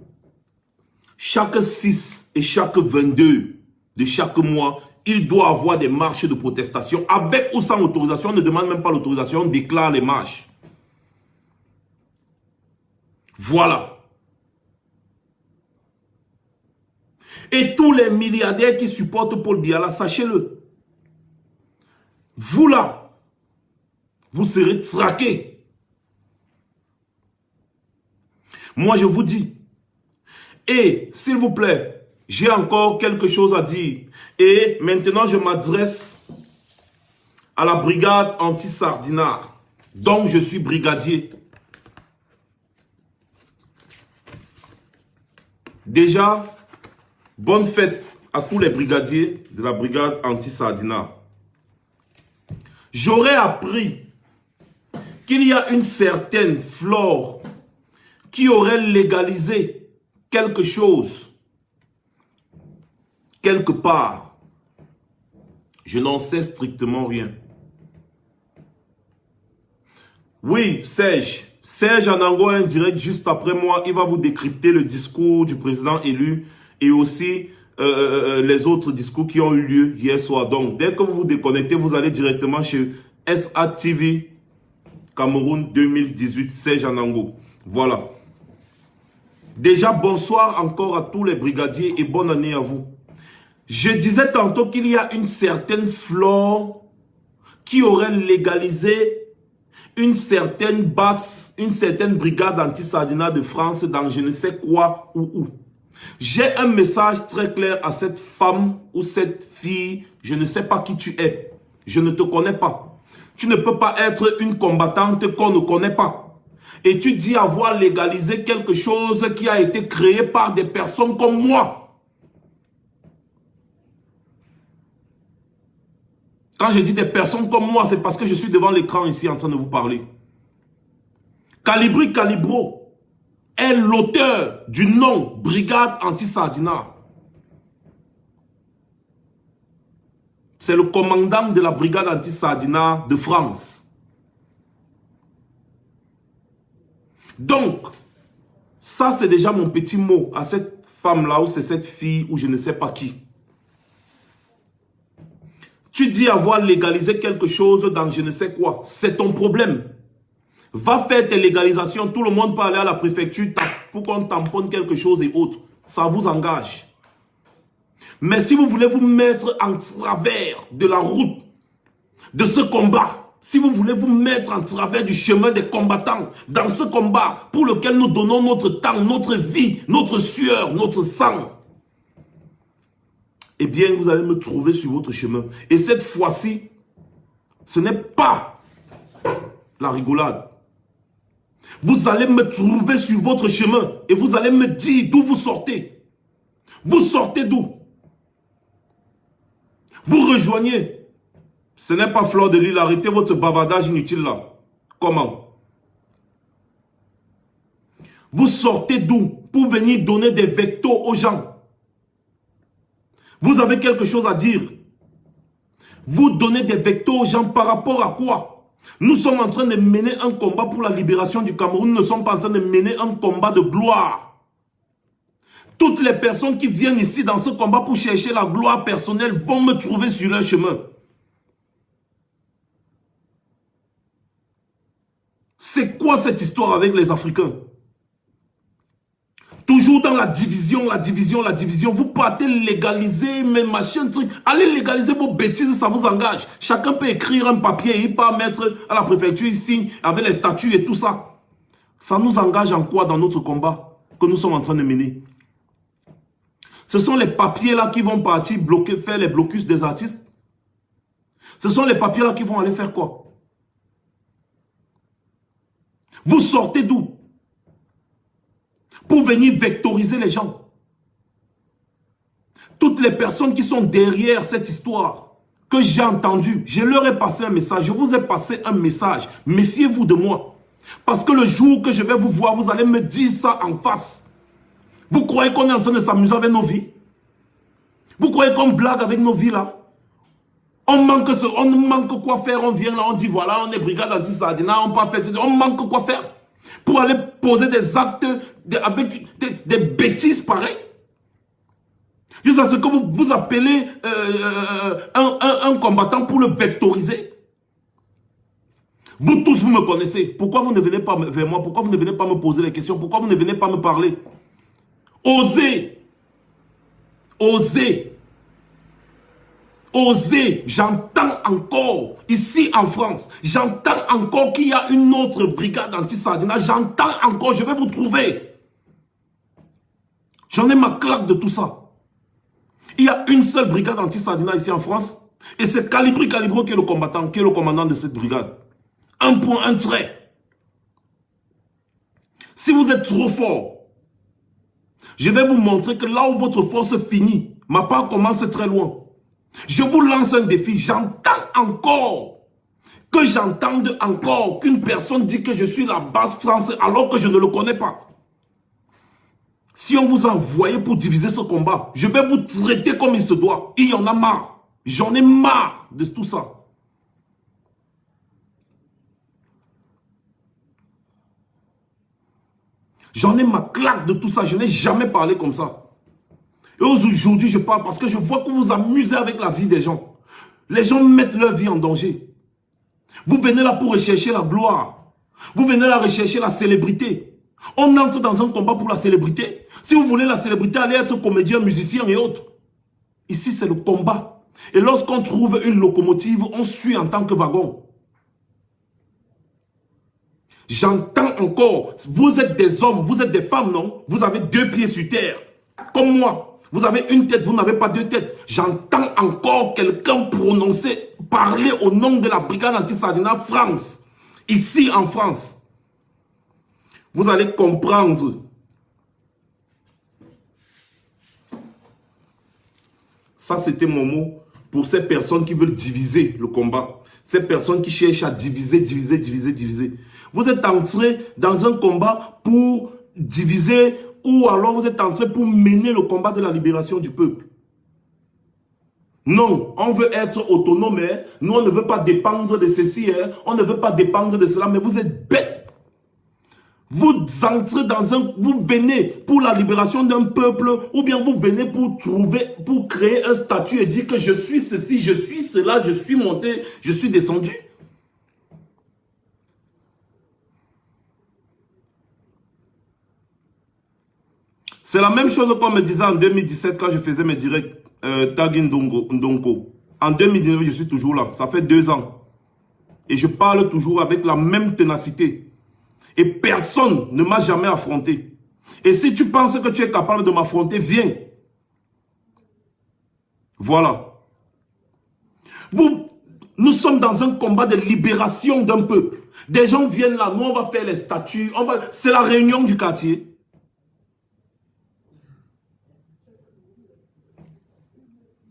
Chaque 6 et chaque 22 de chaque mois, il doit avoir des marches de protestation. Avec ou sans autorisation, on ne demande même pas l'autorisation, on déclare les marches. Voilà. Et tous les milliardaires qui supportent Paul Biya, sachez-le. Vous là, vous serez traqués. Moi je vous dis, et s'il vous plaît, j'ai encore quelque chose à dire. Et maintenant je m'adresse à la brigade anti-sardinard, dont je suis brigadier. Déjà, bonne fête à tous les brigadiers de la brigade anti-sardinard. J'aurais appris qu'il y a une certaine flore qui aurait légalisé quelque chose quelque part. Je n'en sais strictement rien. Oui, Serge Anango en direct juste après moi. Il va vous décrypter le discours du président élu et aussi les autres discours qui ont eu lieu hier soir. Donc, dès que vous vous déconnectez, vous allez directement chez SATV Cameroun 2018, Serge Anango. Voilà. Déjà, bonsoir encore à tous les brigadiers et bonne année à vous. Je disais tantôt qu'il y a une certaine flore qui aurait légalisé une certaine brigade anti-Sardina de France dans je ne sais quoi ou où. J'ai un message très clair à cette femme ou cette fille, je ne sais pas qui tu es, je ne te connais pas. Tu ne peux pas être une combattante qu'on ne connaît pas. Et tu dis avoir légalisé quelque chose qui a été créé par des personnes comme moi. Quand je dis des personnes comme moi, c'est parce que je suis devant l'écran ici en train de vous parler. Calibri Calibro est l'auteur du nom Brigade Anti-Sardina. C'est le commandant de la Brigade Anti-Sardina de France. Donc, ça c'est déjà mon petit mot à cette femme-là ou c'est cette fille ou je ne sais pas qui. Tu dis avoir légalisé quelque chose dans je ne sais quoi. C'est ton problème. Va faire tes légalisations. Tout le monde peut aller à la préfecture pour qu'on tamponne quelque chose et autres. Ça vous engage. Mais si vous voulez vous mettre en travers de la route de ce combat, si vous voulez vous mettre en travers du chemin des combattants dans ce combat pour lequel nous donnons notre temps, notre vie, notre sueur, notre sang, eh bien, vous allez me trouver sur votre chemin. Et cette fois-ci, ce n'est pas la rigolade. Vous allez me trouver sur votre chemin et vous allez me dire d'où vous sortez. Vous sortez d'où? Vous rejoignez. Ce n'est pas Fleur de Lys, arrêtez votre bavardage inutile là. Comment? Vous sortez d'où pour venir donner des vectos aux gens? Vous avez quelque chose à dire. Vous donnez des vectos aux gens par rapport à quoi? Nous sommes en train de mener un combat pour la libération du Cameroun. Nous ne sommes pas en train de mener un combat de gloire. Toutes les personnes qui viennent ici dans ce combat pour chercher la gloire personnelle vont me trouver sur leur chemin. C'est quoi cette histoire avec les Africains? Toujours dans la division, la division, la division. Vous partez légaliser mes machins, trucs. Allez légaliser vos bêtises, ça vous engage. Chacun peut écrire un papier, il peut mettre à la préfecture, il signe avec les statuts et tout ça. Ça nous engage en quoi dans notre combat que nous sommes en train de mener? Ce sont les papiers là qui vont partir bloquer, faire les blocus des artistes. Ce sont les papiers là qui vont aller faire quoi? Vous sortez d'où? Pour venir vectoriser les gens. Toutes les personnes qui sont derrière cette histoire que j'ai entendue, je leur ai passé un message, je vous ai passé un message. Méfiez-vous de moi. Parce que le jour que je vais vous voir, vous allez me dire ça en face. Vous croyez qu'on est en train de s'amuser avec nos vies? Vous croyez qu'on blague avec nos vies là? On manque quoi faire, on vient là, on dit voilà, on est brigade anti-Sardina, on peut faire, on manque quoi faire? Pour aller poser des actes avec des bêtises pareilles. Jusqu'à ce que vous appelez un combattant pour le vectoriser. Vous tous, vous me connaissez. Pourquoi vous ne venez pas vers moi? Pourquoi vous ne venez pas me poser les questions? Pourquoi vous ne venez pas me parler? Osez. Osez. Osez. J'entends encore, ici en France, j'entends encore qu'il y a une autre brigade anti-Sardina. J'entends encore, je vais vous trouver. J'en ai ma claque de tout ça. Il y a une seule brigade anti-Sardina ici en France. Et c'est Calibri Calibro qui est le combattant, qui est le commandant de cette brigade. Un point, un trait. Si vous êtes trop fort, je vais vous montrer que là où votre force finit, ma part commence très loin. Je vous lance un défi. J'entends encore qu'une personne dit que je suis la base française alors que je ne le connais pas. Si on vous a envoyé pour diviser ce combat, je vais vous traiter comme il se doit. Il y en a marre. J'en ai marre de tout ça. J'en ai ma claque de tout ça. Je n'ai jamais parlé comme ça. Et aujourd'hui, je parle parce que je vois que vous vous amusez avec la vie des gens. Les gens mettent leur vie en danger. Vous venez là pour rechercher la gloire. Vous venez là rechercher la célébrité. On entre dans un combat pour la célébrité. Si vous voulez la célébrité, allez être comédien, musicien et autres. Ici, c'est le combat. Et lorsqu'on trouve une locomotive, on suit en tant que wagon. J'entends encore, vous êtes des hommes, vous êtes des femmes, non? Vous avez 2 pieds sur terre, comme moi. Vous avez une tête, vous n'avez pas 2 têtes. J'entends encore quelqu'un prononcer, parler au nom de la brigade anti-Sardina France. Ici en France. Vous allez comprendre. Ça, c'était mon mot pour ces personnes qui veulent diviser le combat. Ces personnes qui cherchent à diviser. Vous êtes entré dans un combat pour diviser ou alors vous êtes entré pour mener le combat de la libération du peuple. Non, on veut être autonome. Nous, on ne veut pas dépendre de ceci. On ne veut pas dépendre de cela. Mais vous êtes bêtes. Vous entrez dans un... Vous venez pour la libération d'un peuple ou bien vous venez pour créer un statut et dire que je suis ceci, je suis cela, je suis monté, je suis descendu. C'est la même chose qu'on me disait en 2017 quand je faisais mes directs Tag Ndongo. En 2019, je suis toujours là. Ça fait 2 ans. Et je parle toujours avec la même ténacité. Et personne ne m'a jamais affronté. Et si tu penses que tu es capable de m'affronter, viens. Voilà. Nous sommes dans un combat de libération d'un peuple. Des gens viennent là, nous on va faire les statuts. C'est la réunion du quartier.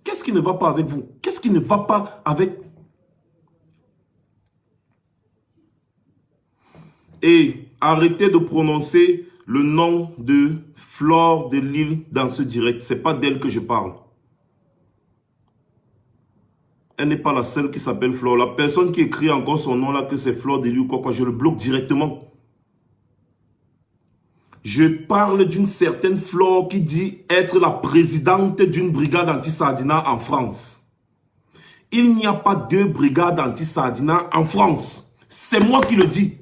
Qu'est-ce qui ne va pas avec vous? Qu'est-ce qui ne va pas avec... Et arrêtez de prononcer le nom de Flore de Lille dans ce direct. Ce n'est pas d'elle que je parle. Elle n'est pas la seule qui s'appelle Flore. La personne qui écrit encore son nom là, que c'est Flore de Lille ou quoi, je le bloque directement. Je parle d'une certaine Flore qui dit être la présidente d'une brigade anti-Sardina en France. Il n'y a pas 2 brigades anti-Sardina en France. C'est moi qui le dis.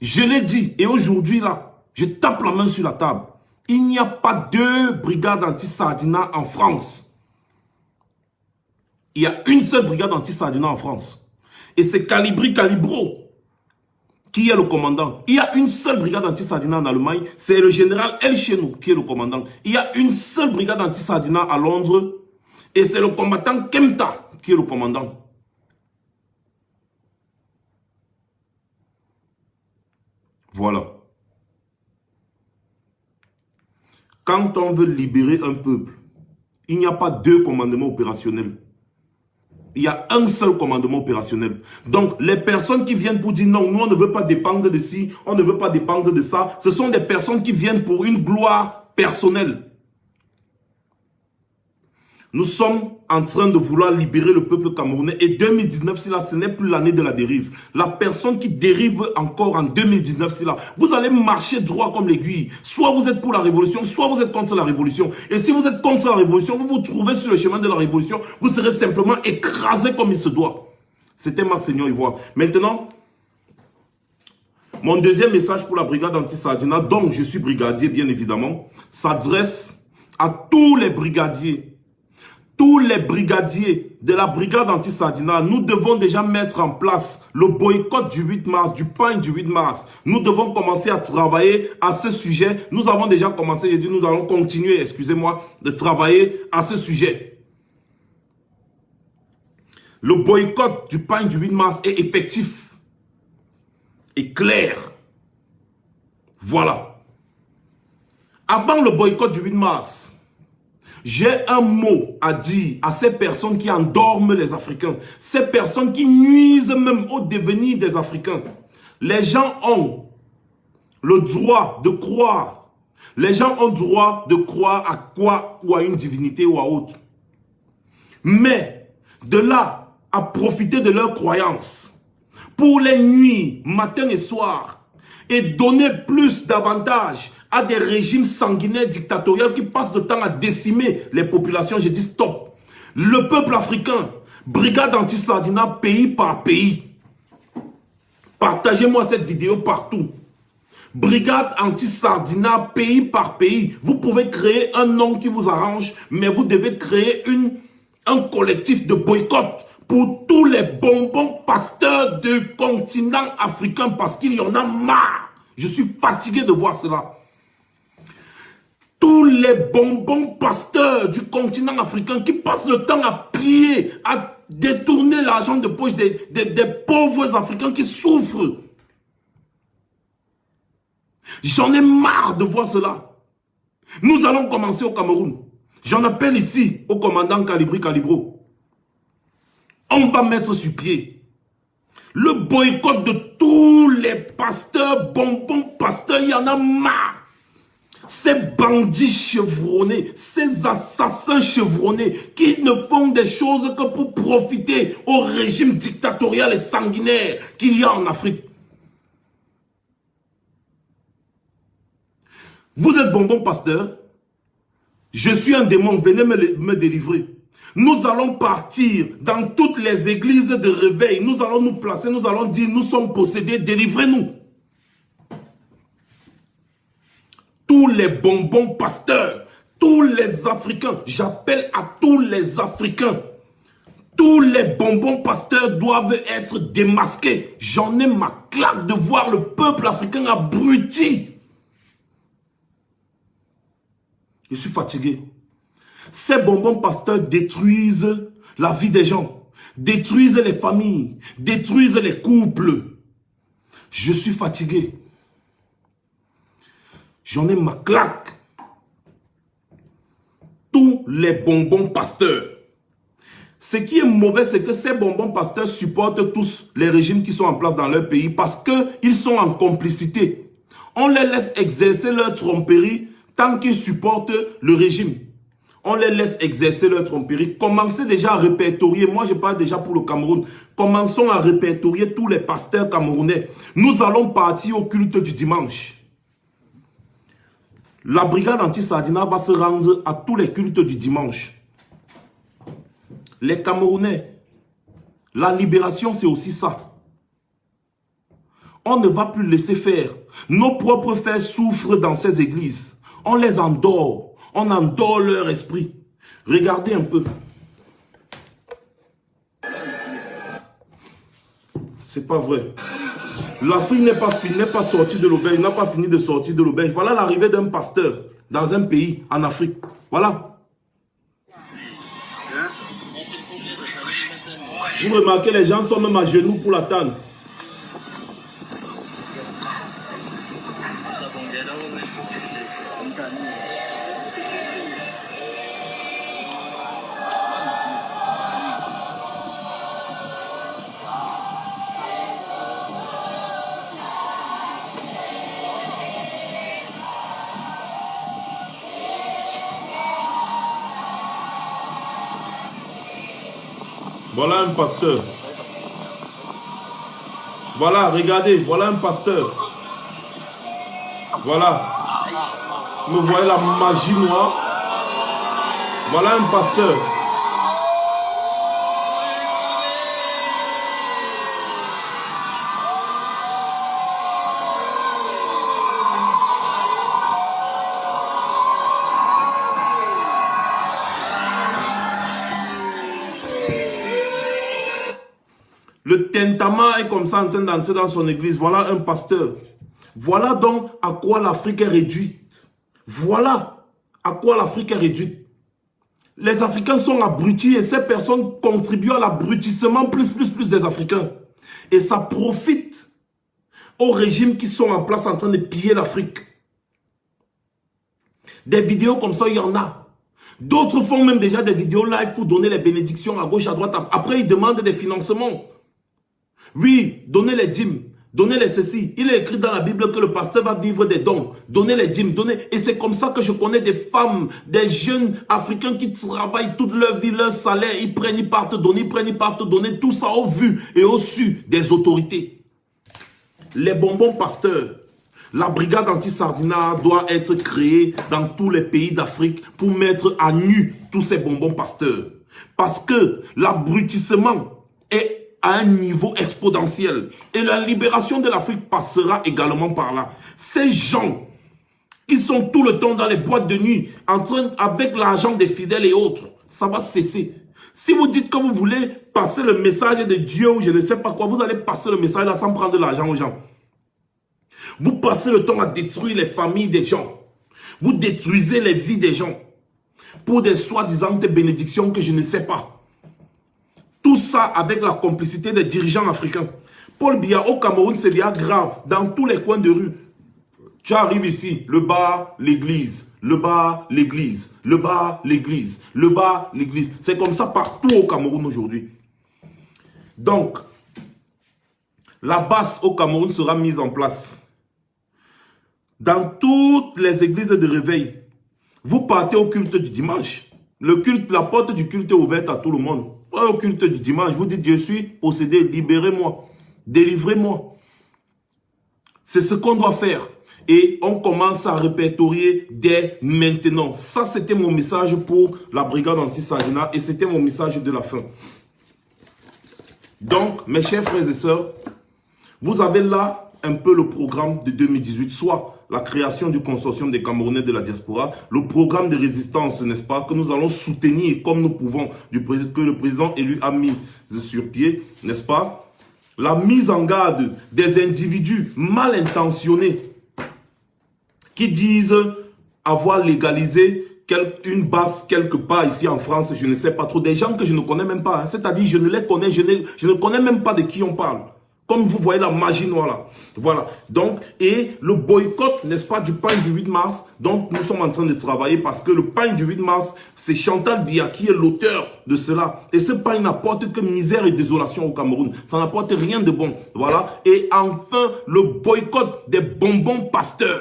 Je l'ai dit. Et aujourd'hui, là, je tape la main sur la table. Il n'y a pas 2 brigades anti-Sardina en France. Il y a une seule brigade anti-Sardina en France. Et c'est Calibro qui est le commandant. Il y a une seule brigade anti-Sardina en Allemagne. C'est le général El Chenou qui est le commandant. Il y a une seule brigade anti-Sardina à Londres. Et c'est le combattant Kemta qui est le commandant. Voilà. Quand on veut libérer un peuple, il n'y a pas 2 commandements opérationnels. Il y a un seul commandement opérationnel. Donc, les personnes qui viennent pour dire non, nous on ne veut pas dépendre de ci, on ne veut pas dépendre de ça, ce sont des personnes qui viennent pour une gloire personnelle. Nous sommes en train de vouloir libérer le peuple camerounais et 2019, c'est là, ce n'est plus l'année de la dérive. La personne qui dérive encore en 2019, c'est là. Vous allez marcher droit comme l'aiguille. Soit vous êtes pour la révolution, soit vous êtes contre la révolution. Et si vous êtes contre la révolution, vous vous trouvez sur le chemin de la révolution, vous serez simplement écrasé comme il se doit. C'était Marc Seigneur Ivoire. Maintenant, mon deuxième message pour la brigade anti-Sardina, dont je suis brigadier bien évidemment, s'adresse à tous les brigadiers. Tous les brigadiers de la brigade anti-Sardina, nous devons déjà mettre en place le boycott du 8 mars, du pain du 8 mars. Nous devons commencer à travailler à ce sujet. Nous avons déjà commencé, j'ai dit nous allons continuer, excusez-moi, de travailler à ce sujet. Le boycott du pain du 8 mars est effectif et clair. Voilà. Avant le boycott du 8 mars, j'ai un mot à dire à ces personnes qui endorment les Africains. Ces personnes qui nuisent même au devenir des Africains. Les gens ont le droit de croire. Les gens ont le droit de croire à quoi ou à une divinité ou à autre. Mais de là à profiter de leurs croyances pour les nuits, matin et soir et donner plus d'avantages à des régimes sanguinaires dictatoriaux qui passent le temps à décimer les populations, je dis stop. Le peuple africain, brigade anti-Sardina, pays par pays. Partagez-moi cette vidéo partout. Brigade anti-Sardina, pays par pays. Vous pouvez créer un nom qui vous arrange, mais vous devez créer un collectif de boycott pour tous les bonbons pasteurs du continent africain parce qu'il y en a marre. Je suis fatigué de voir cela. Tous les bonbons pasteurs du continent africain qui passent le temps à piller, à détourner l'argent de poche des pauvres Africains qui souffrent. J'en ai marre de voir cela. Nous allons commencer au Cameroun. J'en appelle ici au commandant Calibri Calibro. On va mettre sur pied le boycott de tous les pasteurs, bonbons pasteurs, il y en a marre. Ces bandits chevronnés, ces assassins chevronnés qui ne font des choses que pour profiter au régime dictatorial et sanguinaire qu'il y a en Afrique. Vous êtes bonbon pasteur, je suis un démon, venez me délivrer. Nous allons partir dans toutes les églises de réveil, nous allons nous placer, nous allons dire nous sommes possédés, délivrez-nous. Tous les bonbons pasteurs, tous les Africains, j'appelle à tous les Africains, tous les bonbons pasteurs doivent être démasqués. J'en ai ma claque de voir le peuple africain abruti. Je suis fatigué. Ces bonbons pasteurs détruisent la vie des gens, détruisent les familles, détruisent les couples. Je suis fatigué. J'en ai ma claque. Tous les bonbons pasteurs. Ce qui est mauvais, c'est que ces bonbons pasteurs supportent tous les régimes qui sont en place dans leur pays parce qu'ils sont en complicité. On les laisse exercer leur tromperie tant qu'ils supportent le régime. On les laisse exercer leur tromperie. Commencez déjà à répertorier. Moi, je parle déjà pour le Cameroun. Commençons à répertorier tous les pasteurs camerounais. Nous allons partir au culte du dimanche. La brigade anti-Sardina va se rendre à tous les cultes du dimanche. Les Camerounais, la libération, c'est aussi ça. On ne va plus laisser faire. Nos propres frères souffrent dans ces églises. On les endort. On endort leur esprit. Regardez un peu. C'est pas vrai. L'Afrique n'est pas sortie de l'auberge, n'a pas fini de sortir de l'auberge. Voilà l'arrivée d'un pasteur dans un pays en Afrique. Voilà. Vous remarquez, les gens sont même à genoux pour l'attendre. Voilà un pasteur. Voilà, regardez, voilà un pasteur. Voilà. Vous voyez la magie noire. Voilà un pasteur. Le tentama est comme ça en train d'entrer dans son église. Voilà un pasteur. Voilà donc à quoi l'Afrique est réduite. Voilà à quoi l'Afrique est réduite. Les Africains sont abrutis et ces personnes contribuent à l'abrutissement plus des Africains. Et ça profite aux régimes qui sont en place en train de piller l'Afrique. Des vidéos comme ça, il y en a. D'autres font même déjà des vidéos live pour donner les bénédictions à gauche, à droite. Après, ils demandent des financements. Oui, donnez les dîmes, donnez les ceci. Il est écrit dans la Bible que le pasteur va vivre des dons. Donnez les dîmes, donnez. Et c'est comme ça que je connais des femmes, des jeunes Africains qui travaillent toute leur vie, leur salaire. Ils prennent, ils partent donner, ils prennent, ils partent donner. Tout ça au vu et au su des autorités. Les bonbons pasteurs. La brigade anti-Sardina doit être créée dans tous les pays d'Afrique pour mettre à nu tous ces bonbons pasteurs. Parce que l'abrutissement est à un niveau exponentiel. Et la libération de l'Afrique passera également par là. Ces gens qui sont tout le temps dans les boîtes de nuit, avec l'argent des fidèles et autres, ça va cesser. Si vous dites que vous voulez passer le message de Dieu ou je ne sais pas quoi, vous allez passer le message là sans prendre de l'argent aux gens. Vous passez le temps à détruire les familles des gens. Vous détruisez les vies des gens pour des soi-disant bénédictions que je ne sais pas. Tout ça avec la complicité des dirigeants africains. Paul Biya au Cameroun, c'est bien grave. Dans tous les coins de rue. Tu arrives ici, le bas, l'église. Le bas, l'église. Le bas, l'église. Le bas, l'église. C'est comme ça partout au Cameroun aujourd'hui. Donc, la basse au Cameroun sera mise en place. Dans toutes les églises de réveil, vous partez au culte du dimanche. Le culte, la porte du culte est ouverte à tout le monde. Au culte du dimanche, vous dites, je suis possédé, libérez-moi, délivrez-moi. C'est ce qu'on doit faire. Et on commence à répertorier dès maintenant. Ça, c'était mon message pour la brigade anti-Sagina et c'était mon message de la fin. Donc, mes chers frères et sœurs, vous avez là un peu le programme de 2018, soit la création du consortium des Camerounais de la diaspora, le programme de résistance, n'est-ce pas, que nous allons soutenir comme nous pouvons, que le président élu a mis sur pied, n'est-ce pas, la mise en garde des individus mal intentionnés qui disent avoir légalisé une base quelque part ici en France, je ne sais pas trop, des gens que je ne connais même pas, hein. C'est-à-dire je ne les connais, je ne connais même pas de qui on parle. Comme vous voyez la magie noire là. Voilà. Donc, et le boycott, n'est-ce pas, du pain du 8 mars, donc nous sommes en train de travailler parce que le pain du 8 mars, c'est Chantal Biya qui est l'auteur de cela. Et ce pain n'apporte que misère et désolation au Cameroun. Ça n'apporte rien de bon. Voilà. Et enfin, le boycott des bonbons pasteurs.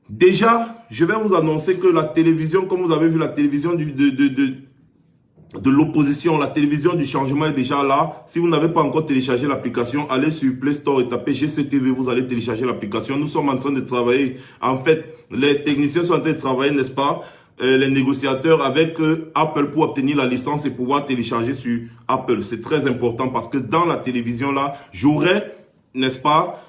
Déjà, je vais vous annoncer que la télévision, comme vous avez vu la télévision de l'opposition, la télévision du changement est déjà là. Si vous n'avez pas encore téléchargé l'application, allez sur Play Store et tapez GCTV, vous allez télécharger l'application. Nous sommes en train de travailler. En fait, les techniciens sont en train de travailler, n'est-ce pas, les négociateurs avec Apple pour obtenir la licence et pouvoir télécharger sur Apple. C'est très important parce que dans la télévision là, j'aurai, n'est-ce pas,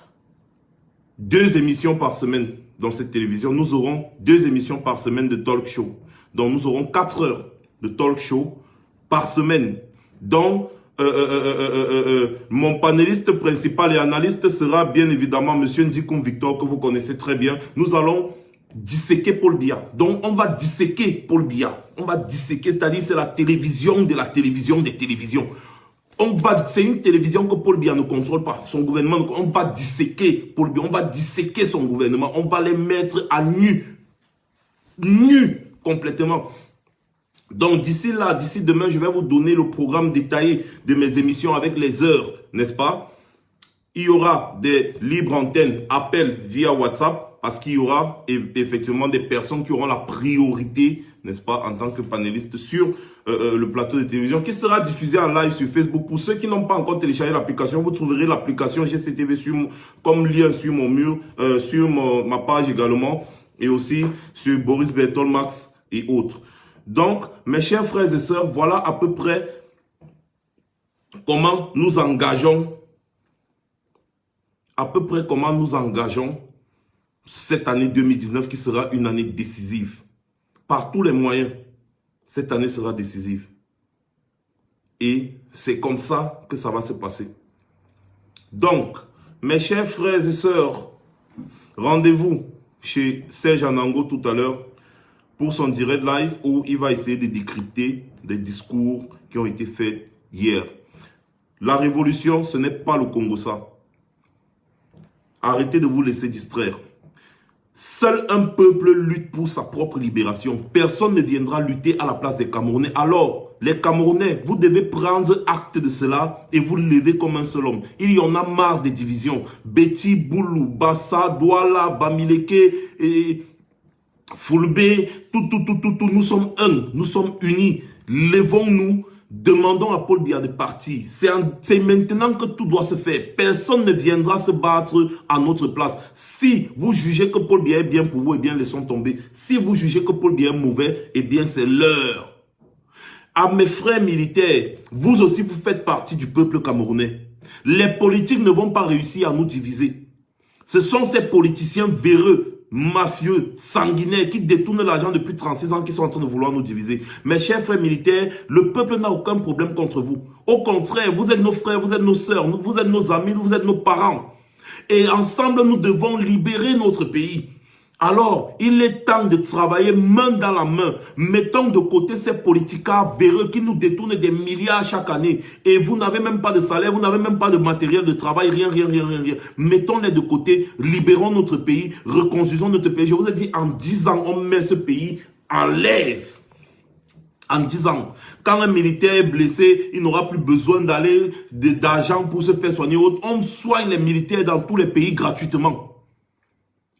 2 émissions par semaine. Dans cette télévision, nous aurons 2 émissions par semaine de talk show. Donc, nous aurons 4 heures de talk show par semaine. Donc, mon panéliste principal et analyste sera bien évidemment M. Ndikoum Victor, que vous connaissez très bien. Nous allons disséquer Paul Biya. Donc, on va disséquer Paul Biya. On va disséquer, c'est-à-dire c'est la télévision de la télévision des télévisions. C'est une télévision que Paul Biya ne contrôle pas. Son gouvernement, on va disséquer Paul Biya. On va disséquer son gouvernement. On va les mettre à nu. Nu complètement. Donc d'ici là, d'ici demain, je vais vous donner le programme détaillé de mes émissions avec les heures, n'est-ce pas? Il y aura des libres antennes, appels via WhatsApp, parce qu'il y aura effectivement des personnes qui auront la priorité, n'est-ce pas, en tant que panélistes sur le plateau de télévision, qui sera diffusé en live sur Facebook. Pour ceux qui n'ont pas encore téléchargé l'application, vous trouverez l'application GCTV comme lien sur mon mur, sur ma page également, et aussi sur Boris Bertol Max et autres. Donc, mes chers frères et sœurs, voilà à peu près comment nous engageons, cette année 2019 qui sera une année décisive. Par tous les moyens, cette année sera décisive. Et c'est comme ça que ça va se passer. Donc, mes chers frères et sœurs, rendez-vous chez Serge Anango tout à l'heure pour son direct live où il va essayer de décrypter des discours qui ont été faits hier. La révolution, ce n'est pas le Congo-Ça. Arrêtez de vous laisser distraire. Seul un peuple lutte pour sa propre libération. Personne ne viendra lutter à la place des Camerounais. Alors, les Camerounais, vous devez prendre acte de cela et vous lever comme un seul homme. Il y en a marre des divisions. Beti, Boulou, Bassa, Douala, Bamileke et Fulbe, tout, nous sommes un, nous sommes unis. Levons-nous, demandons à Paul Biya de partir. C'est maintenant que tout doit se faire. Personne ne viendra se battre à notre place. Si vous jugez que Paul Biya est bien pour vous, eh bien laissons tomber. Si vous jugez que Paul Biya est mauvais, eh bien c'est l'heure. À mes frères militaires, vous aussi, vous faites partie du peuple camerounais. Les politiques ne vont pas réussir à nous diviser. Ce sont ces politiciens véreux, mafieux, sanguinaires, qui détournent l'argent depuis 36 ans, qui sont en train de vouloir nous diviser. Mes chers frères militaires, le peuple n'a aucun problème contre vous. Au contraire, vous êtes nos frères, vous êtes nos sœurs, vous êtes nos amis, vous êtes nos parents. Et ensemble, nous devons libérer notre pays. Alors, il est temps de travailler main dans la main. Mettons de côté ces politiciens véreux qui nous détournent des milliards chaque année. Et vous n'avez même pas de salaire, vous n'avez même pas de matériel de travail, rien. Mettons-les de côté, libérons notre pays, reconstruisons notre pays. Je vous ai dit, en 10 ans, on met ce pays à l'aise. En 10 ans, quand un militaire est blessé, il n'aura plus besoin d'aller d'argent pour se faire soigner. On soigne les militaires dans tous les pays gratuitement.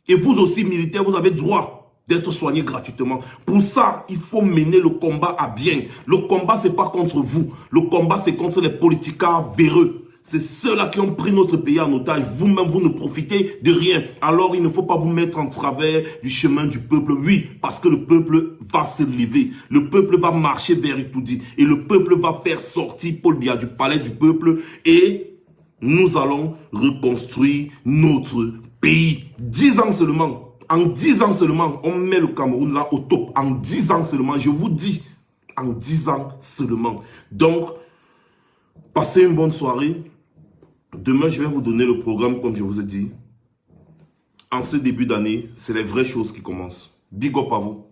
Et vous aussi, militaires, vous avez droit d'être soignés gratuitement. Pour ça, il faut mener le combat à bien. Le combat, ce n'est pas contre vous. Le combat, c'est contre les politiciens véreux. C'est ceux-là qui ont pris notre pays en otage. Vous-même, vous ne profitez de rien. Alors, il ne faut pas vous mettre en travers du chemin du peuple. Oui, parce que le peuple va se lever. Le peuple va marcher vers Itoudi. Et le peuple va faire sortir Paul Biya du palais du peuple. Et nous allons reconstruire notre pays. 10 ans seulement. En 10 ans seulement, on met le Cameroun là au top. En 10 ans seulement, je vous dis. En 10 ans seulement. Donc, passez une bonne soirée. Demain, je vais vous donner le programme comme je vous ai dit. En ce début d'année, c'est les vraies choses qui commencent. Big up à vous.